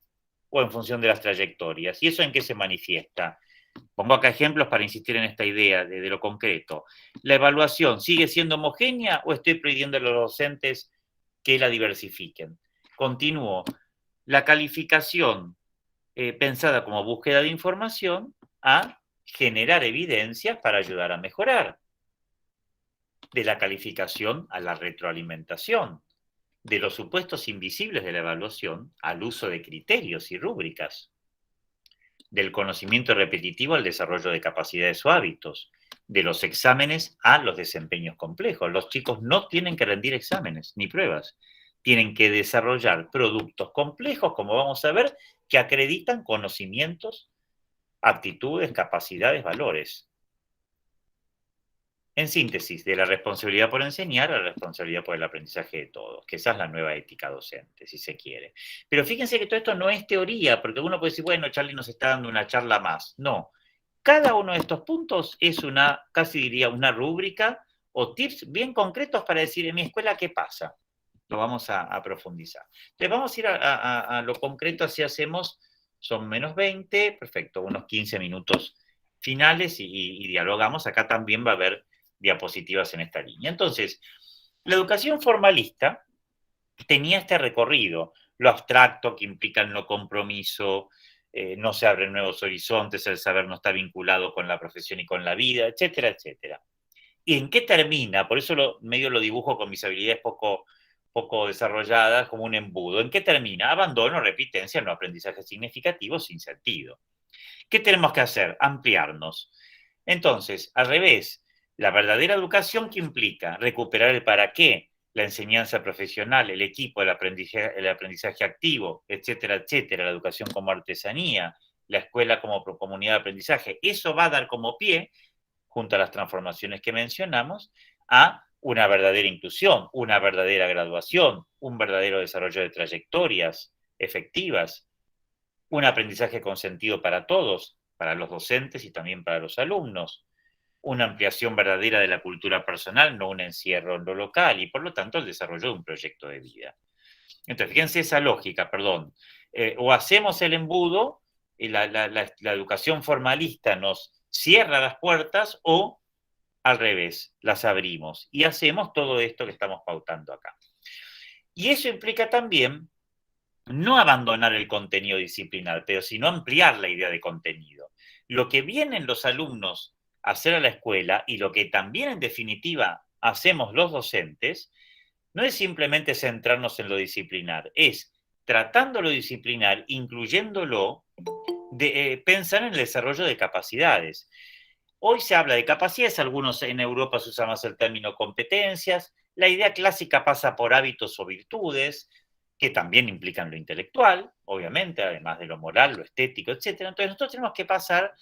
o en función de las trayectorias? ¿Y eso en qué se manifiesta? Pongo acá ejemplos para insistir en esta idea de lo concreto. ¿La evaluación sigue siendo homogénea o estoy pidiendo a los docentes que la diversifiquen? Continúo. La calificación pensada como búsqueda de información a generar evidencias para ayudar a mejorar. De la calificación a la retroalimentación, de los supuestos invisibles de la evaluación al uso de criterios y rúbricas, del conocimiento repetitivo al desarrollo de capacidades o hábitos, de los exámenes a los desempeños complejos. Los chicos no tienen que rendir exámenes ni pruebas, tienen que desarrollar productos complejos, como vamos a ver, que acreditan conocimientos, aptitudes, capacidades, valores. En síntesis, de la responsabilidad por enseñar a la responsabilidad por el aprendizaje de todos, que esa es la nueva ética docente, si se quiere. Pero fíjense que todo esto no es teoría, porque uno puede decir, bueno, Charlie nos está dando una charla más. No, cada uno de estos puntos es una, casi diría, una rúbrica o tips bien concretos para decir, en mi escuela, ¿qué pasa? Lo vamos a profundizar. Entonces, vamos a ir a lo concreto, así hacemos, son menos 20, perfecto, unos 15 minutos finales y dialogamos. Acá también va a haber diapositivas en esta línea. Entonces, la educación formalista tenía este recorrido, lo abstracto que implica el no compromiso, no se abren nuevos horizontes, el saber no está vinculado con la profesión y con la vida, etcétera, etcétera. ¿Y en qué termina? Por eso medio lo dibujo con mis habilidades poco desarrolladas como un embudo. ¿En qué termina? Abandono, repitencia, no aprendizaje significativo, sin sentido. ¿Qué tenemos que hacer? Ampliarnos. Entonces, al revés, la verdadera educación, ¿qué implica? Recuperar el para qué, la enseñanza profesional, el equipo, el aprendizaje activo, etcétera, etcétera, la educación como artesanía, la escuela como comunidad de aprendizaje. Eso va a dar como pie, junto a las transformaciones que mencionamos, a una verdadera inclusión, una verdadera graduación, un verdadero desarrollo de trayectorias efectivas, un aprendizaje con sentido para todos, para los docentes y también para los alumnos, una ampliación verdadera de la cultura personal, no un encierro en lo local, y por lo tanto el desarrollo de un proyecto de vida. Entonces, fíjense esa lógica, perdón. O hacemos el embudo, y la educación formalista nos cierra las puertas, o al revés, las abrimos y hacemos todo esto que estamos pautando acá. Y eso implica también no abandonar el contenido disciplinar, pero sino ampliar la idea de contenido. Lo que vienen los alumnos a hacer a la escuela y lo que también en definitiva hacemos los docentes, no es simplemente centrarnos en lo disciplinar, es tratando lo disciplinar, incluyéndolo, pensar en el desarrollo de capacidades. Hoy se habla de capacidades, algunos en Europa se usa más el término competencias, la idea clásica pasa por hábitos o virtudes, que también implican lo intelectual, obviamente, además de lo moral, lo estético, etc. Entonces nosotros tenemos que pasar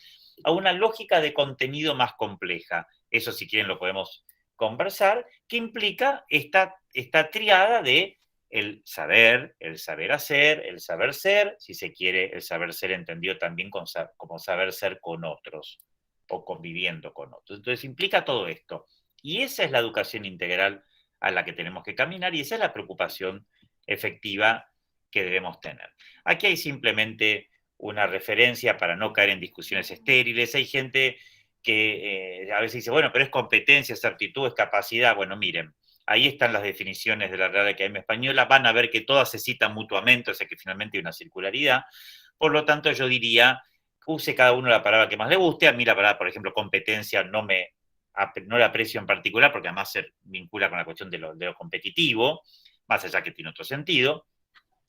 a una lógica de contenido más compleja. Eso, si quieren, lo podemos conversar, que implica esta triada de el saber hacer, el saber ser, si se quiere, el saber ser entendido también como saber ser con otros. o conviviendo con otros. Entonces implica todo esto. Y esa es la educación integral a la que tenemos que caminar y esa es la preocupación efectiva que debemos tener. Aquí hay simplemente una referencia para no caer en discusiones estériles. Hay gente que a veces dice, bueno, pero es competencia, es aptitud, es capacidad. Bueno, miren, ahí están las definiciones de la Real Academia Española, van a ver que todas se citan mutuamente, o sea que finalmente hay una circularidad. Por lo tanto, yo diría, use cada uno la palabra que más le guste. A mí la palabra, por ejemplo, competencia no la aprecio en particular porque además se vincula con la cuestión de lo competitivo, más allá que tiene otro sentido.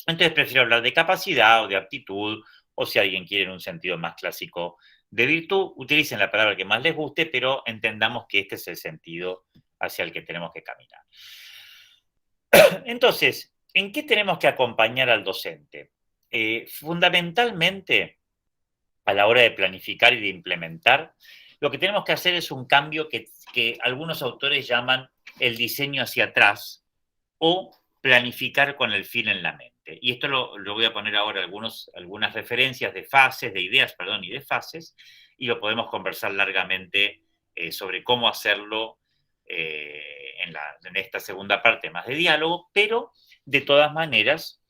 Entonces prefiero hablar de capacidad o de aptitud, o si alguien quiere en un sentido más clásico de virtud, utilicen la palabra que más les guste, pero entendamos que este es el sentido hacia el que tenemos que caminar. Entonces, ¿en qué tenemos que acompañar al docente? Fundamentalmente, a la hora de planificar y de implementar, lo que tenemos que hacer es un cambio que algunos autores llaman el diseño hacia atrás o planificar con el fin en la mente. Y esto lo voy a poner ahora algunas referencias de fases, de ideas, perdón, y de fases, y lo podemos conversar largamente sobre cómo hacerlo en esta segunda parte más de diálogo, pero de todas maneras,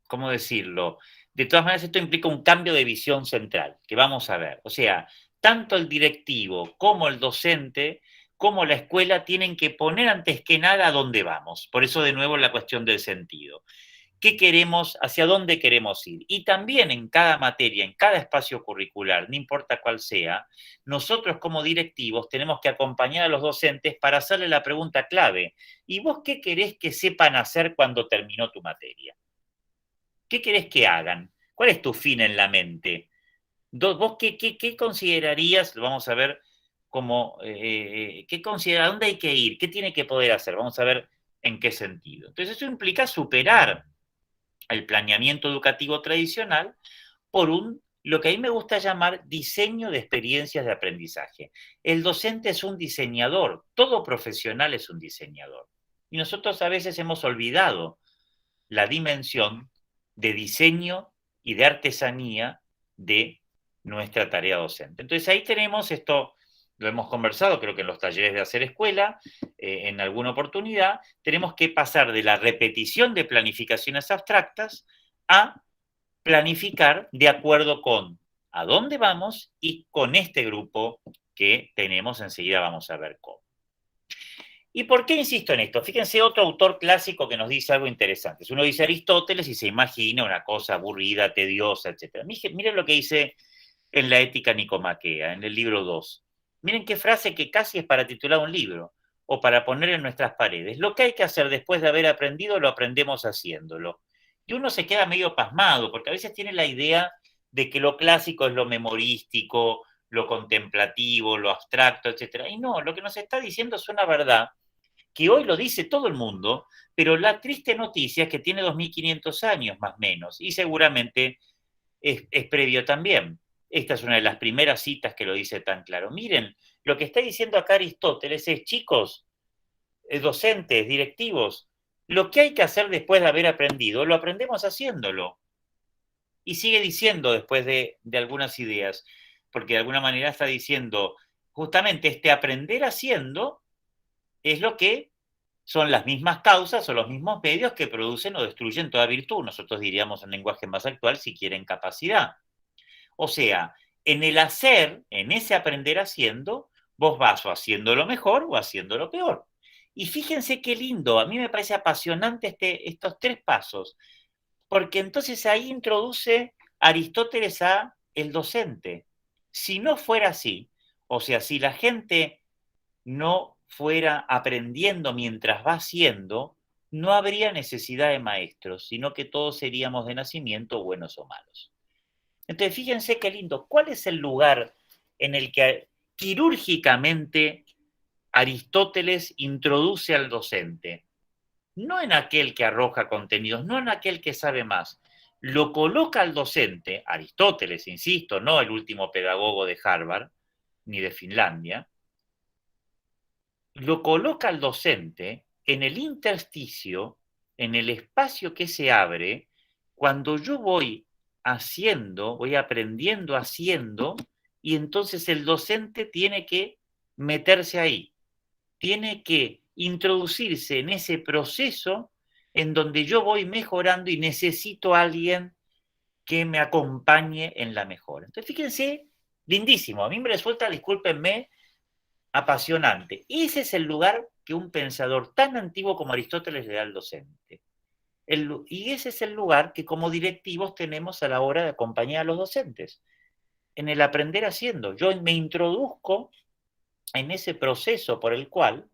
¿cómo decirlo? De todas maneras, esto implica un cambio de visión central, que vamos a ver. O sea, tanto el directivo como el docente, como la escuela, tienen que poner antes que nada a dónde vamos. Por eso, de nuevo, la cuestión del sentido. ¿Qué queremos? ¿Hacia dónde queremos ir? Y también en cada materia, en cada espacio curricular, no importa cuál sea, nosotros como directivos tenemos que acompañar a los docentes para hacerle la pregunta clave. ¿Y vos qué querés que sepan hacer cuando terminó tu materia? ¿Qué querés que hagan? ¿Cuál es tu fin en la mente? ¿Vos qué considerarías? Lo vamos a ver como, ¿qué considera? ¿Dónde hay que ir? ¿Qué tiene que poder hacer? Vamos a ver en qué sentido. Entonces eso implica superar el planeamiento educativo tradicional por lo que a mí me gusta llamar diseño de experiencias de aprendizaje. El docente es un diseñador, todo profesional es un diseñador. Y nosotros a veces hemos olvidado la dimensión de diseño y de artesanía de nuestra tarea docente. Entonces ahí tenemos esto, lo hemos conversado, creo que en los talleres de hacer escuela, en alguna oportunidad, tenemos que pasar de la repetición de planificaciones abstractas a planificar de acuerdo con a dónde vamos y con este grupo que tenemos, enseguida vamos a ver cómo. ¿Y por qué insisto en esto? Fíjense otro autor clásico que nos dice algo interesante. Uno dice Aristóteles y se imagina una cosa aburrida, tediosa, etc. Miren lo que dice en la Ética Nicomaquea, en el libro 2. Miren qué frase que casi es para titular un libro o para poner en nuestras paredes. Lo que hay que hacer después de haber aprendido, lo aprendemos haciéndolo. Y uno se queda medio pasmado, porque a veces tiene la idea de que lo clásico es lo memorístico, lo contemplativo, lo abstracto, etc. Y no, lo que nos está diciendo es una verdad que hoy lo dice todo el mundo, pero la triste noticia es que tiene 2500 años más o menos, y seguramente es previo también. Esta es una de las primeras citas que lo dice tan claro. Miren, lo que está diciendo acá Aristóteles es, chicos, docentes, directivos, lo que hay que hacer después de haber aprendido, lo aprendemos haciéndolo. Y sigue diciendo después de algunas ideas, porque de alguna manera está diciendo, justamente este aprender haciendo es lo que son las mismas causas o los mismos medios que producen o destruyen toda virtud. Nosotros diríamos en lenguaje más actual, si quieren, capacidad. O sea, en el hacer, en ese aprender haciendo, vos vas o haciéndolo mejor o haciéndolo peor. Y fíjense qué lindo, a mí me parece apasionante estos tres pasos, porque entonces ahí introduce Aristóteles a el docente. Si no fuera así, o sea, si la gente no fuera aprendiendo mientras va haciendo, no habría necesidad de maestros, sino que todos seríamos de nacimiento buenos o malos. Entonces, fíjense qué lindo. ¿Cuál es el lugar en el que quirúrgicamente Aristóteles introduce al docente? No en aquel que arroja contenidos, no en aquel que sabe más. Lo coloca al docente, Aristóteles, insisto, no el último pedagogo de Harvard ni de Finlandia, lo coloca al docente en el intersticio, en el espacio que se abre, cuando yo voy haciendo, voy aprendiendo haciendo, y entonces el docente tiene que meterse ahí, tiene que introducirse en ese proceso en donde yo voy mejorando y necesito a alguien que me acompañe en la mejora. Entonces, fíjense, lindísimo, a mí me resulta, discúlpenme, apasionante. Ese es el lugar que un pensador tan antiguo como Aristóteles le da al docente. Y ese es el lugar que como directivos tenemos a la hora de acompañar a los docentes, en el aprender haciendo. Yo me introduzco en ese proceso por el cual,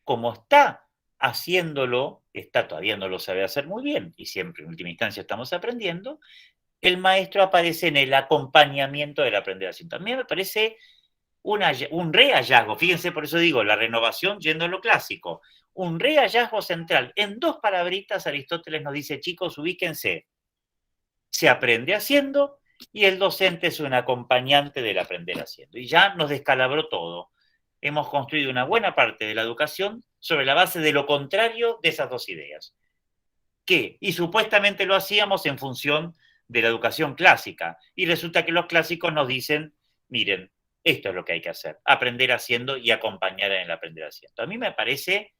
como está haciéndolo, todavía no lo sabe hacer muy bien, y siempre en última instancia estamos aprendiendo, el maestro aparece en el acompañamiento del aprender haciendo. A mí me parece un re hallazgo, fíjense, por eso digo, la renovación yendo a lo clásico, un re hallazgo central. En dos palabritas Aristóteles nos dice, chicos, ubíquense, se aprende haciendo y el docente es un acompañante del aprender haciendo. Y ya nos descalabró todo. Hemos construido una buena parte de la educación sobre la base de lo contrario de esas dos ideas. Y supuestamente lo hacíamos en función de la educación clásica. Y resulta que los clásicos nos dicen, miren, esto es lo que hay que hacer, aprender haciendo y acompañar en el aprender haciendo. A mí me parece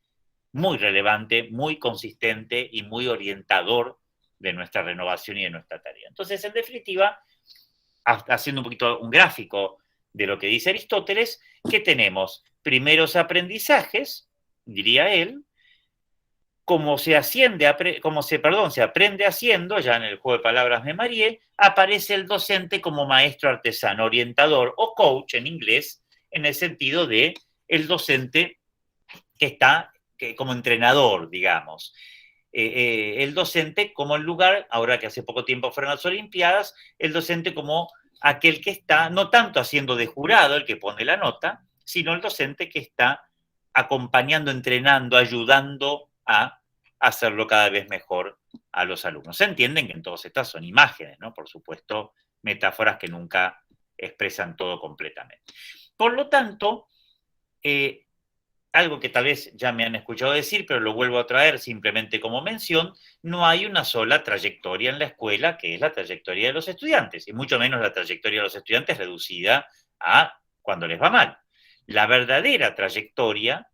muy relevante, muy consistente y muy orientador de nuestra renovación y de nuestra tarea. Entonces, en definitiva, haciendo un poquito un gráfico de lo que dice Aristóteles, que tenemos primeros aprendizajes, diría él, se aprende haciendo, ya en el juego de palabras me mareé, aparece el docente como maestro artesano, orientador o coach en inglés, en el sentido de el docente que está como entrenador, digamos. El docente como el lugar, ahora que hace poco tiempo fueron las Olimpiadas, el docente como aquel que está, no tanto haciendo de jurado, el que pone la nota, sino el docente que está acompañando, entrenando, ayudando a hacerlo cada vez mejor a los alumnos. Se entienden que en todas estas son imágenes, ¿no? Por supuesto, metáforas que nunca expresan todo completamente. Por lo tanto, algo que tal vez ya me han escuchado decir, pero lo vuelvo a traer simplemente como mención, no hay una sola trayectoria en la escuela que es la trayectoria de los estudiantes, y mucho menos la trayectoria de los estudiantes reducida a cuando les va mal. La verdadera trayectoria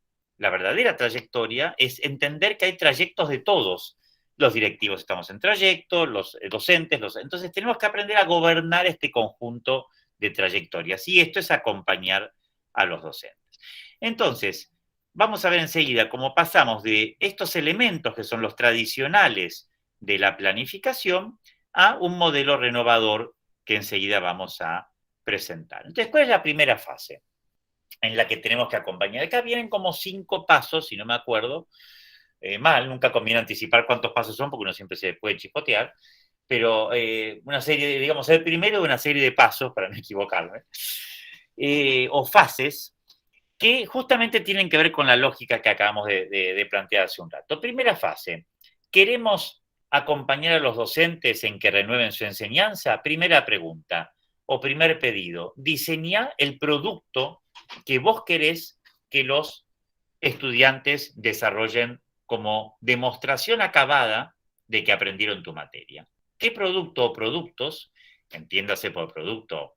es entender que hay trayectos de todos. Los directivos estamos en trayecto, los docentes, entonces tenemos que aprender a gobernar este conjunto de trayectorias, y esto es acompañar a los docentes. Entonces, vamos a ver enseguida cómo pasamos de estos elementos que son los tradicionales de la planificación a un modelo renovador que enseguida vamos a presentar. Entonces, ¿cuál es la primera fase en la que tenemos que acompañar? Acá vienen como 5 pasos, si no me acuerdo mal, nunca conviene anticipar cuántos pasos son porque uno siempre se puede chispotear, pero una serie, digamos, el primero de una serie de pasos, para no equivocarme, o fases, que justamente tienen que ver con la lógica que acabamos de plantear hace un rato. Primera fase, ¿queremos acompañar a los docentes en que renueven su enseñanza? Primera pregunta o primer pedido, diseñá el producto que vos querés que los estudiantes desarrollen como demostración acabada de que aprendieron tu materia. ¿Qué producto o productos, entiéndase por producto,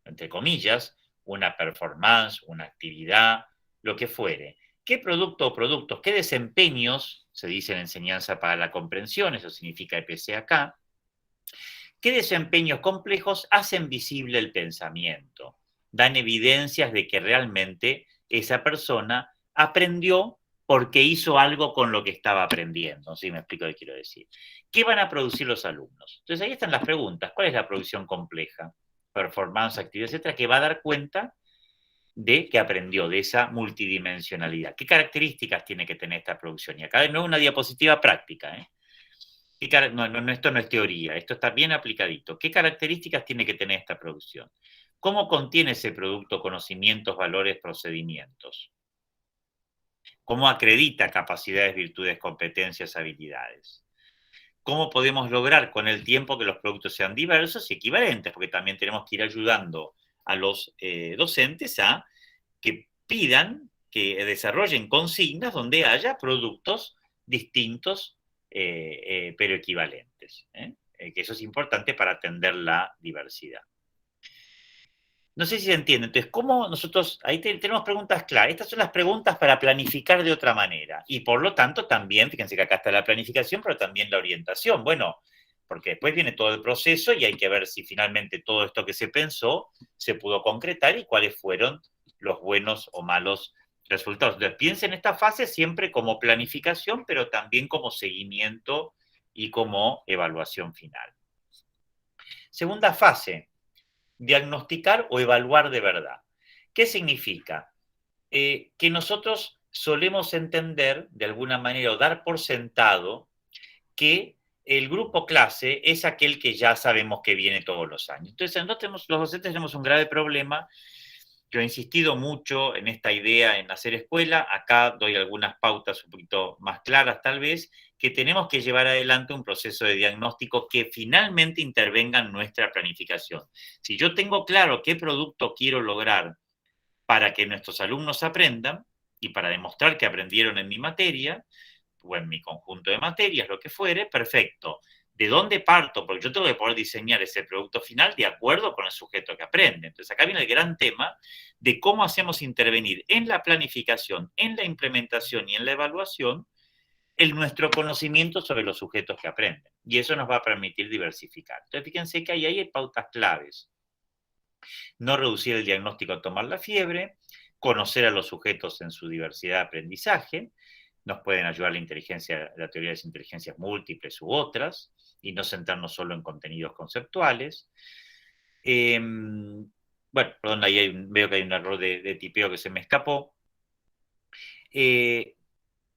entre comillas, una performance, una actividad, lo que fuere? ¿Qué producto o productos, qué desempeños, se dice en enseñanza para la comprensión, eso significa EPC acá, qué desempeños complejos hacen visible el pensamiento? Dan evidencias de que realmente esa persona aprendió porque hizo algo con lo que estaba aprendiendo. ¿Sí me explico qué quiero decir? ¿Qué van a producir los alumnos? Entonces ahí están las preguntas. ¿Cuál es la producción compleja? Performance, actividad, etcétera, que va a dar cuenta de que aprendió, de esa multidimensionalidad. ¿Qué características tiene que tener esta producción? Y acá de nuevo una diapositiva práctica, ¿eh? Esto no es teoría, esto está bien aplicadito. ¿Qué características tiene que tener esta producción? ¿Cómo contiene ese producto conocimientos, valores, procedimientos? ¿Cómo acredita capacidades, virtudes, competencias, habilidades? ¿Cómo podemos lograr con el tiempo que los productos sean diversos y equivalentes? Porque también tenemos que ir ayudando a los docentes a que pidan, que desarrollen consignas donde haya productos distintos pero equivalentes. que eso es importante para atender la diversidad. No sé si se entiende. Entonces, ¿cómo nosotros, ahí tenemos preguntas claras? Estas son las preguntas para planificar de otra manera. Y por lo tanto también, fíjense que acá está la planificación, pero también la orientación. Bueno, porque después viene todo el proceso y hay que ver si finalmente todo esto que se pensó se pudo concretar y cuáles fueron los buenos o malos resultados. Entonces, piensen esta fase siempre como planificación, pero también como seguimiento y como evaluación final. Segunda fase, diagnosticar o evaluar de verdad. ¿Qué significa? Que nosotros solemos entender, de alguna manera, o dar por sentado, que el grupo clase es aquel que ya sabemos que viene todos los años. Entonces, los docentes tenemos un grave problema. Yo he insistido mucho en esta idea en hacer escuela. Acá doy algunas pautas un poquito más claras, tal vez, que tenemos que llevar adelante un proceso de diagnóstico que finalmente intervenga en nuestra planificación. Si yo tengo claro qué producto quiero lograr para que nuestros alumnos aprendan y para demostrar que aprendieron en mi materia o en mi conjunto de materias, lo que fuere, perfecto. ¿De dónde parto? Porque yo tengo que poder diseñar ese producto final de acuerdo con el sujeto que aprende. Entonces acá viene el gran tema de cómo hacemos intervenir en la planificación, en la implementación y en la evaluación nuestro conocimiento sobre los sujetos que aprenden. Y eso nos va a permitir diversificar. Entonces fíjense que ahí hay pautas claves. No reducir el diagnóstico a tomar la fiebre, conocer a los sujetos en su diversidad de aprendizaje, nos pueden ayudar la teoría de las inteligencias múltiples u otras, y no centrarnos solo en contenidos conceptuales. Bueno, perdón, ahí veo que hay un error de tipeo que se me escapó.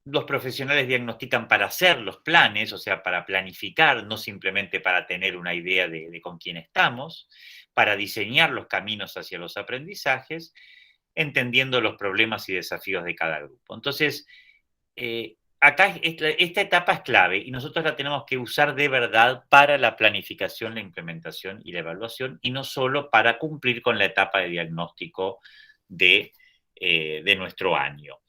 Los profesionales diagnostican para hacer los planes, o sea, para planificar, no simplemente para tener una idea de con quién estamos, para diseñar los caminos hacia los aprendizajes, entendiendo los problemas y desafíos de cada grupo. Entonces, acá esta etapa es clave y nosotros la tenemos que usar de verdad para la planificación, la implementación y la evaluación, y no solo para cumplir con la etapa de diagnóstico de nuestro año.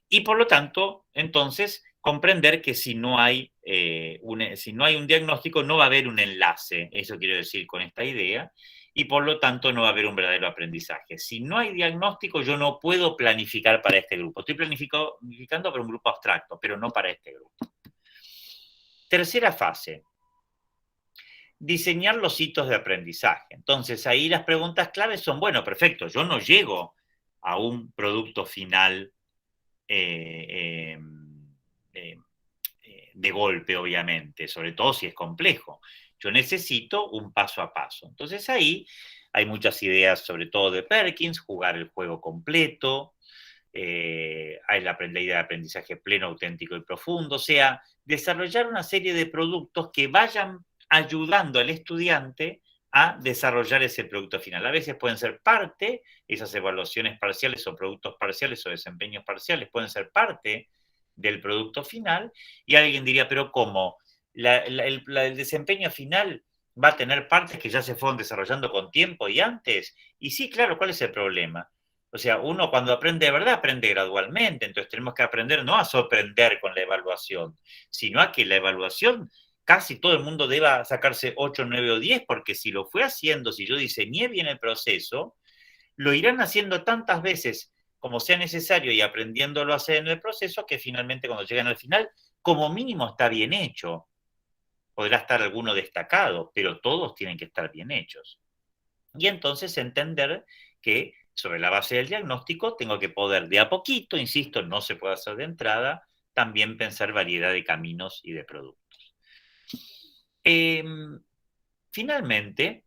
Y por lo tanto, entonces, comprender que si no hay un diagnóstico, no va a haber un enlace, eso quiero decir con esta idea, y por lo tanto no va a haber un verdadero aprendizaje. Si no hay diagnóstico, yo no puedo planificar para este grupo. Estoy planificando para un grupo abstracto, pero no para este grupo. Tercera fase, diseñar los hitos de aprendizaje. Entonces, ahí las preguntas claves son, bueno, perfecto, yo no llego a un producto final de golpe, obviamente, sobre todo si es complejo. Yo necesito un paso a paso. Entonces ahí hay muchas ideas, sobre todo de Perkins, jugar el juego completo, hay la idea de aprendizaje pleno, auténtico y profundo, o sea, desarrollar una serie de productos que vayan ayudando al estudiante a desarrollar ese producto final. A veces pueden ser parte, esas evaluaciones parciales o productos parciales o desempeños parciales pueden ser parte del producto final, y alguien diría, pero ¿cómo? El desempeño final va a tener partes que ya se fueron desarrollando con tiempo y antes. Y sí, claro, ¿cuál es el problema? O sea, uno cuando aprende de verdad, aprende gradualmente, entonces tenemos que aprender no a sorprender con la evaluación, sino a que la evaluación casi todo el mundo deba sacarse 8, 9 o 10, porque si lo fue haciendo, si yo diseñé bien el proceso, lo irán haciendo tantas veces como sea necesario y aprendiéndolo a hacer en el proceso, que finalmente cuando llegan al final, como mínimo está bien hecho. Podrá estar alguno destacado, pero todos tienen que estar bien hechos. Y entonces entender que sobre la base del diagnóstico tengo que poder de a poquito, insisto, no se puede hacer de entrada, también pensar variedad de caminos y de productos. Finalmente,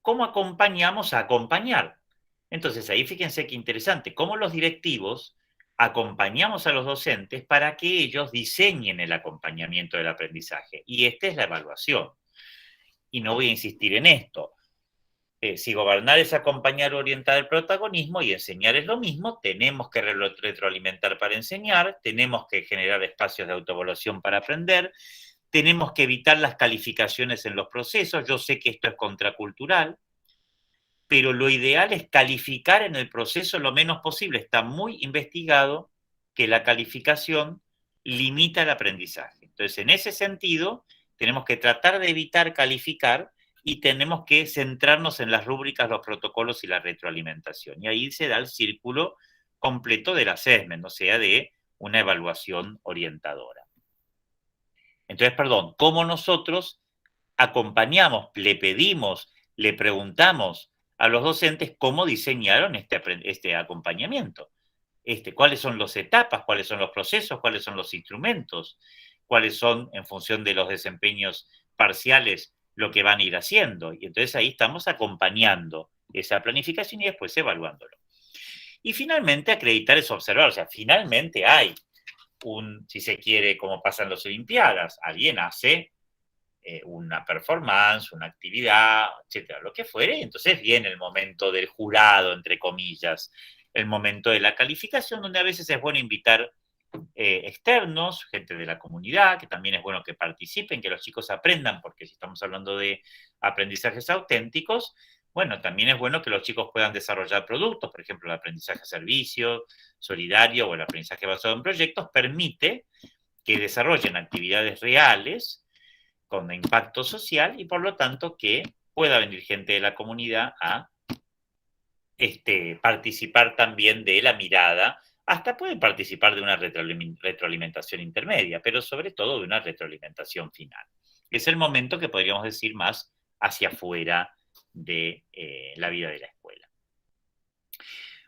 ¿cómo acompañamos a acompañar? Entonces, ahí fíjense qué interesante, cómo los directivos acompañamos a los docentes para que ellos diseñen el acompañamiento del aprendizaje. Y esta es la evaluación. Y no voy a insistir en esto. Si gobernar es acompañar o orientar el protagonismo y enseñar es lo mismo, tenemos que retroalimentar para enseñar, tenemos que generar espacios de autoevaluación para aprender, tenemos que evitar las calificaciones en los procesos. Yo sé que esto es contracultural, pero lo ideal es calificar en el proceso lo menos posible. Está muy investigado que la calificación limita el aprendizaje. Entonces, en ese sentido, tenemos que tratar de evitar calificar y tenemos que centrarnos en las rúbricas, los protocolos y la retroalimentación. Y ahí se da el círculo completo del assessment, o sea, de una evaluación orientadora. Entonces, perdón, ¿cómo nosotros acompañamos, le pedimos, le preguntamos a los docentes cómo diseñaron este acompañamiento? ¿Cuáles son las etapas, cuáles son los procesos, cuáles son los instrumentos, cuáles son, en función de los desempeños parciales, lo que van a ir haciendo? Y entonces ahí estamos acompañando esa planificación y después evaluándolo. Y finalmente acreditar es observar, o sea, finalmente hay si se quiere, como pasa en las Olimpiadas, alguien hace una performance, una actividad, etcétera, lo que fuere, y entonces viene el momento del jurado, entre comillas, el momento de la calificación, donde a veces es bueno invitar externos, gente de la comunidad, que también es bueno que participen, que los chicos aprendan, porque si estamos hablando de aprendizajes auténticos, bueno, también es bueno que los chicos puedan desarrollar productos, por ejemplo, el aprendizaje a servicio, solidario o el aprendizaje basado en proyectos, permite que desarrollen actividades reales con impacto social y por lo tanto que pueda venir gente de la comunidad a participar también de la mirada, hasta pueden participar de una retroalimentación intermedia, pero sobre todo de una retroalimentación final. Es el momento que podríamos decir más hacia afuera de la vida de la escuela.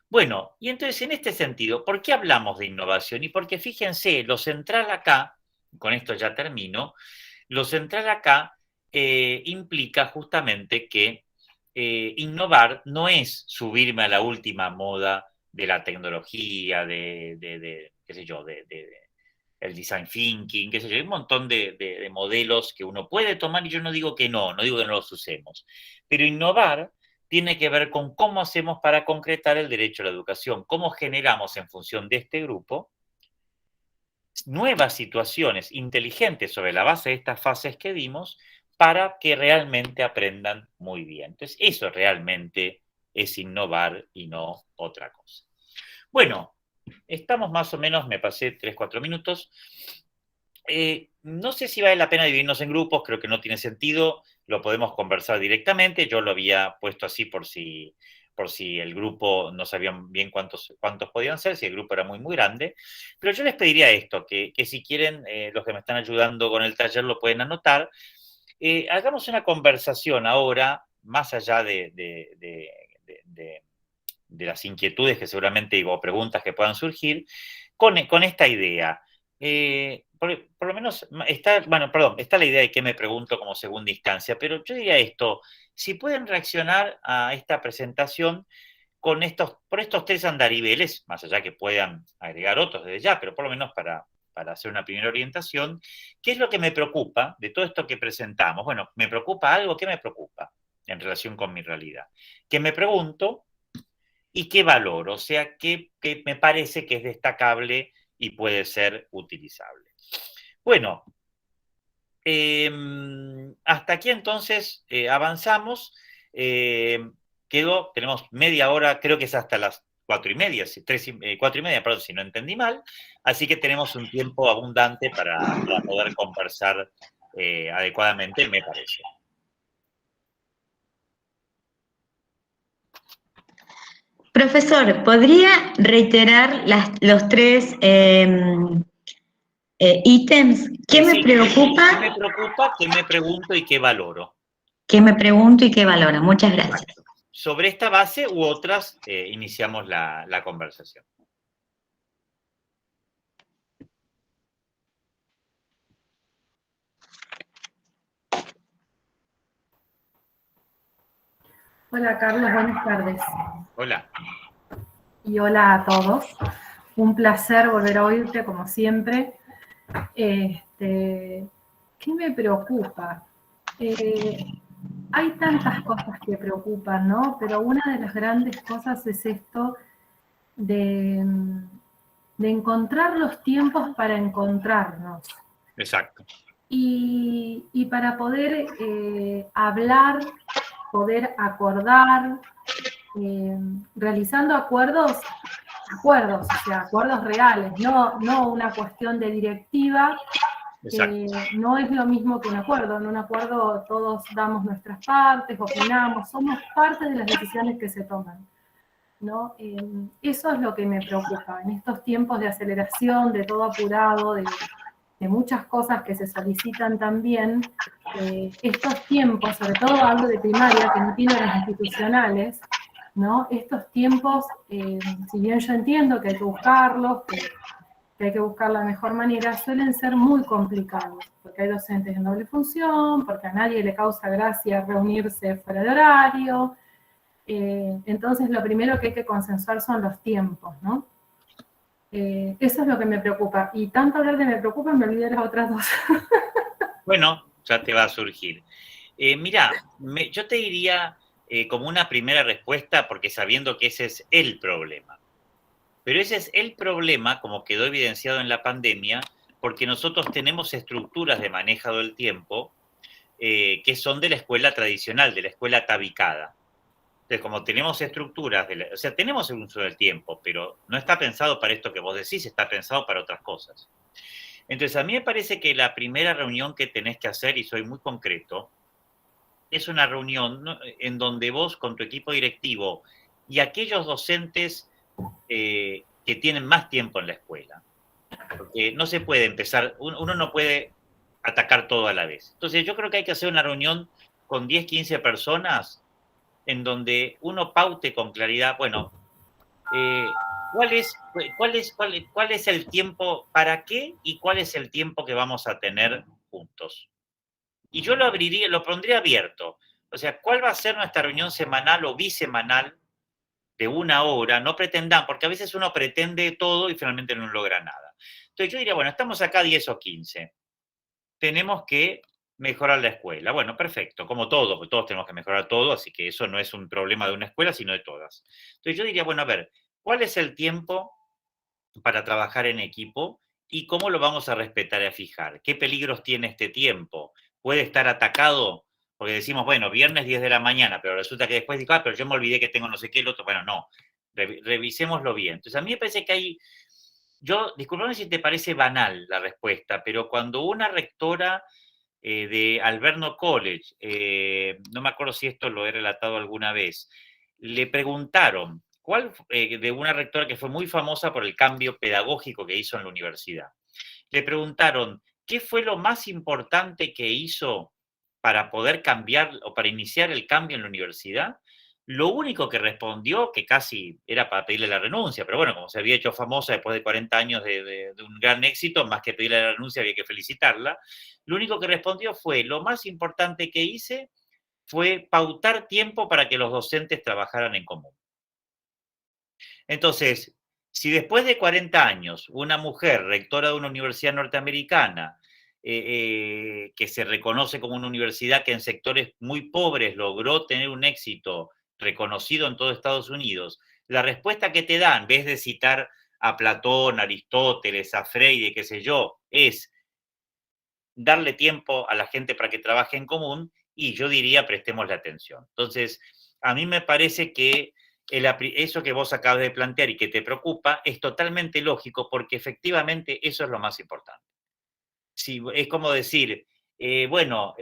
Bueno, y entonces en este sentido, ¿por qué hablamos de innovación? Y porque fíjense, lo central acá, con esto ya termino, lo central acá implica justamente que innovar no es subirme a la última moda de la tecnología, qué sé yo, el design thinking, qué sé yo, hay un montón de modelos que uno puede tomar y yo no digo que no digo que no los usemos, pero innovar tiene que ver con cómo hacemos para concretar el derecho a la educación, cómo generamos en función de este grupo nuevas situaciones inteligentes sobre la base de estas fases que vimos para que realmente aprendan muy bien. Entonces, eso realmente es innovar y no otra cosa. Bueno, estamos más o menos, me pasé 3, 4 minutos. No sé si vale la pena dividirnos en grupos, creo que no tiene sentido, lo podemos conversar directamente, yo lo había puesto así por si el grupo no sabían bien cuántos podían ser, si el grupo era muy, muy grande, pero yo les pediría esto, que si quieren, los que me están ayudando con el taller lo pueden anotar, hagamos una conversación ahora, más allá de las inquietudes que seguramente, o preguntas que puedan surgir, con esta idea. Por lo menos está la idea de qué me pregunto como segunda instancia, pero yo diría esto, si pueden reaccionar a esta presentación por estos 3 andariveles, más allá que puedan agregar otros desde ya, pero por lo menos para hacer una primera orientación, ¿qué es lo que me preocupa de todo esto que presentamos? Bueno, me preocupa algo, ¿qué me preocupa en relación con mi realidad? Que me pregunto y qué valoro, o sea, qué me parece que es destacable y puede ser utilizable. Bueno, hasta aquí entonces avanzamos. Tenemos media hora, creo que es hasta las 4:30, 4:30, perdón, si no entendí mal. Así que tenemos un tiempo abundante para poder conversar adecuadamente, me parece. Profesor, ¿podría reiterar los 3 ítems? ¿Qué me preocupa? ¿Qué me preocupa? ¿Qué me pregunto y qué valoro? ¿Qué me pregunto y qué valoro? Muchas gracias. Exacto. Sobre esta base u otras, iniciamos la conversación. Hola Carlos, buenas tardes. Hola. Y hola a todos. Un placer volver a oírte como siempre. ¿Qué me preocupa? Hay tantas cosas que preocupan, ¿no? Pero una de las grandes cosas es esto de encontrar los tiempos para encontrarnos. Exacto. Y para poder hablar, poder acordar, realizando acuerdos, o sea, acuerdos reales, no una cuestión de directiva, No es lo mismo que un acuerdo. En un acuerdo todos damos nuestras partes, opinamos, somos parte de las decisiones que se toman, ¿no? Eso es lo que me preocupa. En estos tiempos de aceleración, de todo apurado, de muchas cosas que se solicitan también, estos tiempos, sobre todo hablo de primaria, que no tiene las institucionales, ¿no? Estos tiempos, si bien yo entiendo que hay que buscarlos, que hay que buscar la mejor manera, suelen ser muy complicados, porque hay docentes en doble función, porque a nadie le causa gracia reunirse fuera de horario. Entonces lo primero que hay que consensuar son los tiempos, ¿no? Eso es lo que me preocupa. Y tanto hablar de me preocupa, me olvidé de las otras dos. Bueno, ya te va a surgir. Mira, yo te diría como una primera respuesta, porque sabiendo que ese es el problema. Pero ese es el problema, como quedó evidenciado en la pandemia, porque nosotros tenemos estructuras de manejo del tiempo que son de la escuela tradicional, de la escuela tabicada. Entonces, como tenemos estructuras, o sea, tenemos el uso del tiempo, pero no está pensado para esto que vos decís, está pensado para otras cosas. Entonces, a mí me parece que la primera reunión que tenés que hacer, y soy muy concreto, es una reunión, ¿no?, en donde vos con tu equipo directivo y aquellos docentes que tienen más tiempo en la escuela, porque no se puede empezar, uno no puede atacar todo a la vez. Entonces, yo creo que hay que hacer una reunión con 10, 15 personas en donde uno paute con claridad, bueno, ¿cuál es el tiempo para qué y cuál es el tiempo que vamos a tener juntos? Y yo lo pondría abierto. O sea, ¿cuál va a ser nuestra reunión semanal o bisemanal de 1 hora? No pretendan, porque a veces uno pretende todo y finalmente no logra nada. Entonces yo diría, bueno, estamos acá 10 o 15. Tenemos que mejorar la escuela. Bueno, perfecto, como todo, porque todos tenemos que mejorar todo, así que eso no es un problema de una escuela, sino de todas. Entonces yo diría, bueno, a ver, ¿cuál es el tiempo para trabajar en equipo y cómo lo vamos a respetar y a fijar? ¿Qué peligros tiene este tiempo? ¿Puede estar atacado? Porque decimos, bueno, viernes 10 de la mañana, pero resulta que después digo, pero yo me olvidé que tengo no sé qué, el otro. Bueno, no, revisémoslo bien. Entonces a mí me parece que hay, disculpame si te parece banal la respuesta, pero cuando una rectora de Alverno College, no me acuerdo si esto lo he relatado alguna vez, le preguntaron, de una rectora que fue muy famosa por el cambio pedagógico que hizo en la universidad, le preguntaron, ¿qué fue lo más importante que hizo para poder cambiar o para iniciar el cambio en la universidad? Lo único que respondió, que casi era para pedirle la renuncia, pero bueno, como se había hecho famosa después de 40 años de un gran éxito, más que pedirle la renuncia había que felicitarla, lo único que respondió fue, lo más importante que hice fue pautar tiempo para que los docentes trabajaran en común. Entonces, si después de 40 años una mujer, rectora de una universidad norteamericana, que se reconoce como una universidad que en sectores muy pobres logró tener un éxito reconocido en todo Estados Unidos, la respuesta que te dan, en vez de citar a Platón, a Aristóteles, a Freire, qué sé yo, es darle tiempo a la gente para que trabaje en común, y yo diría prestémosle atención. Entonces, a mí me parece que eso que vos acabas de plantear y que te preocupa es totalmente lógico, porque efectivamente eso es lo más importante. Si, es como decir, no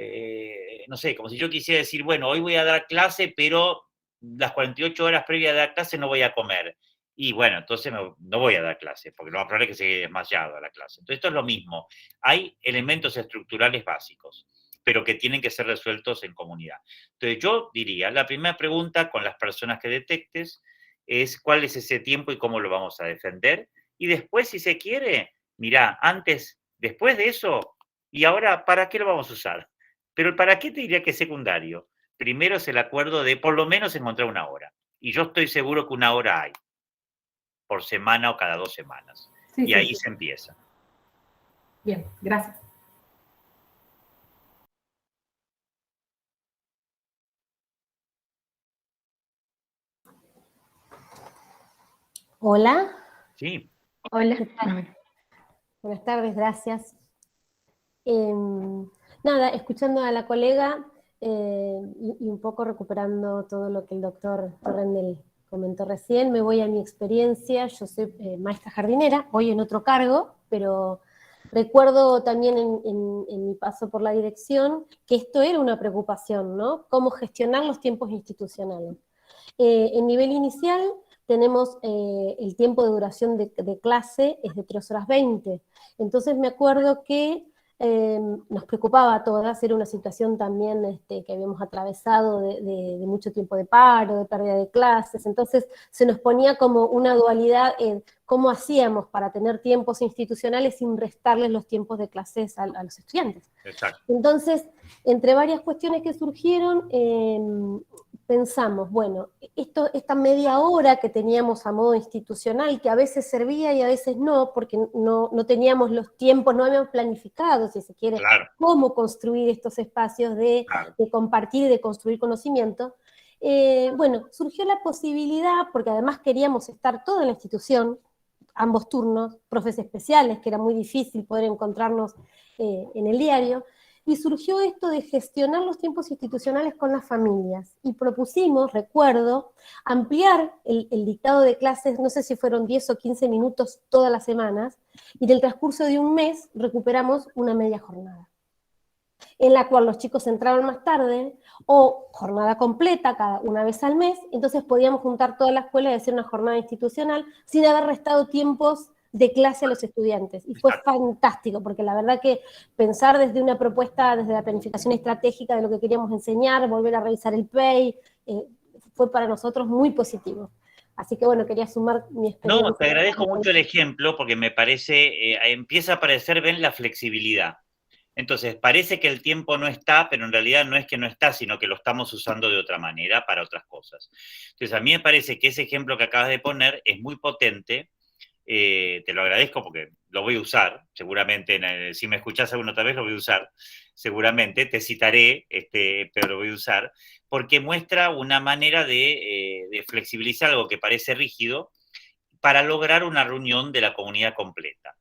sé, como si yo quisiera decir, bueno, hoy voy a dar clase, pero las 48 horas previas a dar clase no voy a comer. Y bueno, entonces no voy a dar clase, porque lo más probable es que se quede desmayado a la clase. Entonces esto es lo mismo. Hay elementos estructurales básicos, pero que tienen que ser resueltos en comunidad. Entonces yo diría, la primera pregunta con las personas que detectes es cuál es ese tiempo y cómo lo vamos a defender. Y después, si se quiere, mirá, después de eso, y ahora, ¿para qué lo vamos a usar? Pero el para qué te diría que es secundario. Primero es el acuerdo de por lo menos encontrar 1 hora. Y yo estoy seguro que 1 hora hay, por semana o cada 2 semanas. Sí, y sí, ahí sí. se empieza. Bien, gracias. Hola. Sí. Hola. Buenas tardes, gracias. Nada, escuchando a la colega y un poco recuperando todo lo que el doctor Torrendel comentó recién, me voy a mi experiencia. Yo soy maestra jardinera, hoy en otro cargo, pero Recuerdo también en mi paso por la dirección que esto era una preocupación, ¿no? Cómo gestionar los tiempos institucionales. En nivel inicial tenemos el tiempo de duración de clase es de 3 horas 20. Entonces me acuerdo que nos preocupaba a todas, era una situación también que habíamos atravesado de mucho tiempo de paro, de pérdida de clases, entonces se nos ponía como una dualidad en cómo hacíamos para tener tiempos institucionales sin restarles los tiempos de clases a los estudiantes. Exacto. Entonces, entre varias cuestiones que surgieron, pensamos, bueno, esta media hora que teníamos a modo institucional, que a veces servía y a veces no, porque no teníamos los tiempos, no habíamos planificado, si se quiere, Claro. cómo construir estos espacios de compartir y de construir conocimiento. Bueno, surgió la posibilidad, porque además queríamos estar toda la institución, ambos turnos, profes especiales, que era muy difícil poder encontrarnos en el diario, y surgió esto de gestionar los tiempos institucionales con las familias. Y propusimos, recuerdo, ampliar el dictado de clases, no sé si fueron 10 o 15 minutos todas las semanas, y en el transcurso de un mes recuperamos una media jornada, en la cual los chicos entraban más tarde, o jornada completa, cada una vez al mes, entonces podíamos juntar toda la escuela y hacer una jornada institucional sin haber restado tiempos de clase a los estudiantes. Y fue fantástico, porque la verdad que pensar desde una propuesta, desde la planificación estratégica de lo que queríamos enseñar, volver a revisar el PEI, fue para nosotros muy positivo. Así que bueno, quería sumar mi experiencia. No, te agradezco mucho el ejemplo, porque me parece, empieza a aparecer bien la flexibilidad. Entonces, parece que el tiempo no está, pero en realidad no es que no está, sino que lo estamos usando de otra manera para otras cosas. Entonces, a mí me parece que ese ejemplo que acabas de poner es muy potente. Te lo agradezco porque lo voy a usar, seguramente, si me escuchás alguna otra vez lo voy a usar, seguramente, te citaré, pero lo voy a usar, porque muestra una manera de flexibilizar algo que parece rígido para lograr una reunión de la comunidad completa.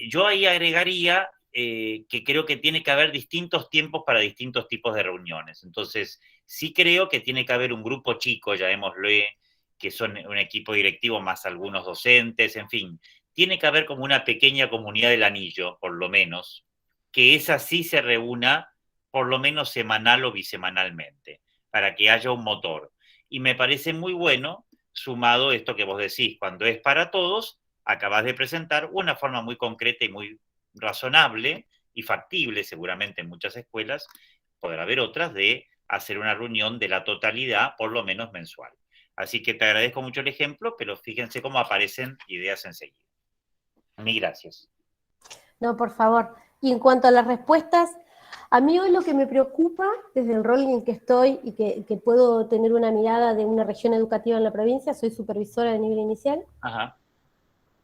Yo ahí agregaría que creo que tiene que haber distintos tiempos para distintos tipos de reuniones. Entonces, sí creo que tiene que haber un grupo chico, llamémosle, que son un equipo directivo más algunos docentes, en fin. Tiene que haber como una pequeña comunidad del anillo, por lo menos, que esa sí se reúna por lo menos semanal o bisemanalmente, para que haya un motor. Y me parece muy bueno, sumado esto que vos decís, cuando es para todos, acabas de presentar una forma muy concreta y muy razonable y factible, seguramente en muchas escuelas, podrá haber otras, de hacer una reunión de la totalidad, por lo menos mensual. Así que te agradezco mucho el ejemplo, pero fíjense cómo aparecen ideas enseguida. Mil gracias. No, por favor. Y en cuanto a las respuestas, a mí hoy lo que me preocupa, desde el rol en el que estoy y que puedo tener una mirada de una región educativa en la provincia, soy supervisora de nivel inicial, Ajá.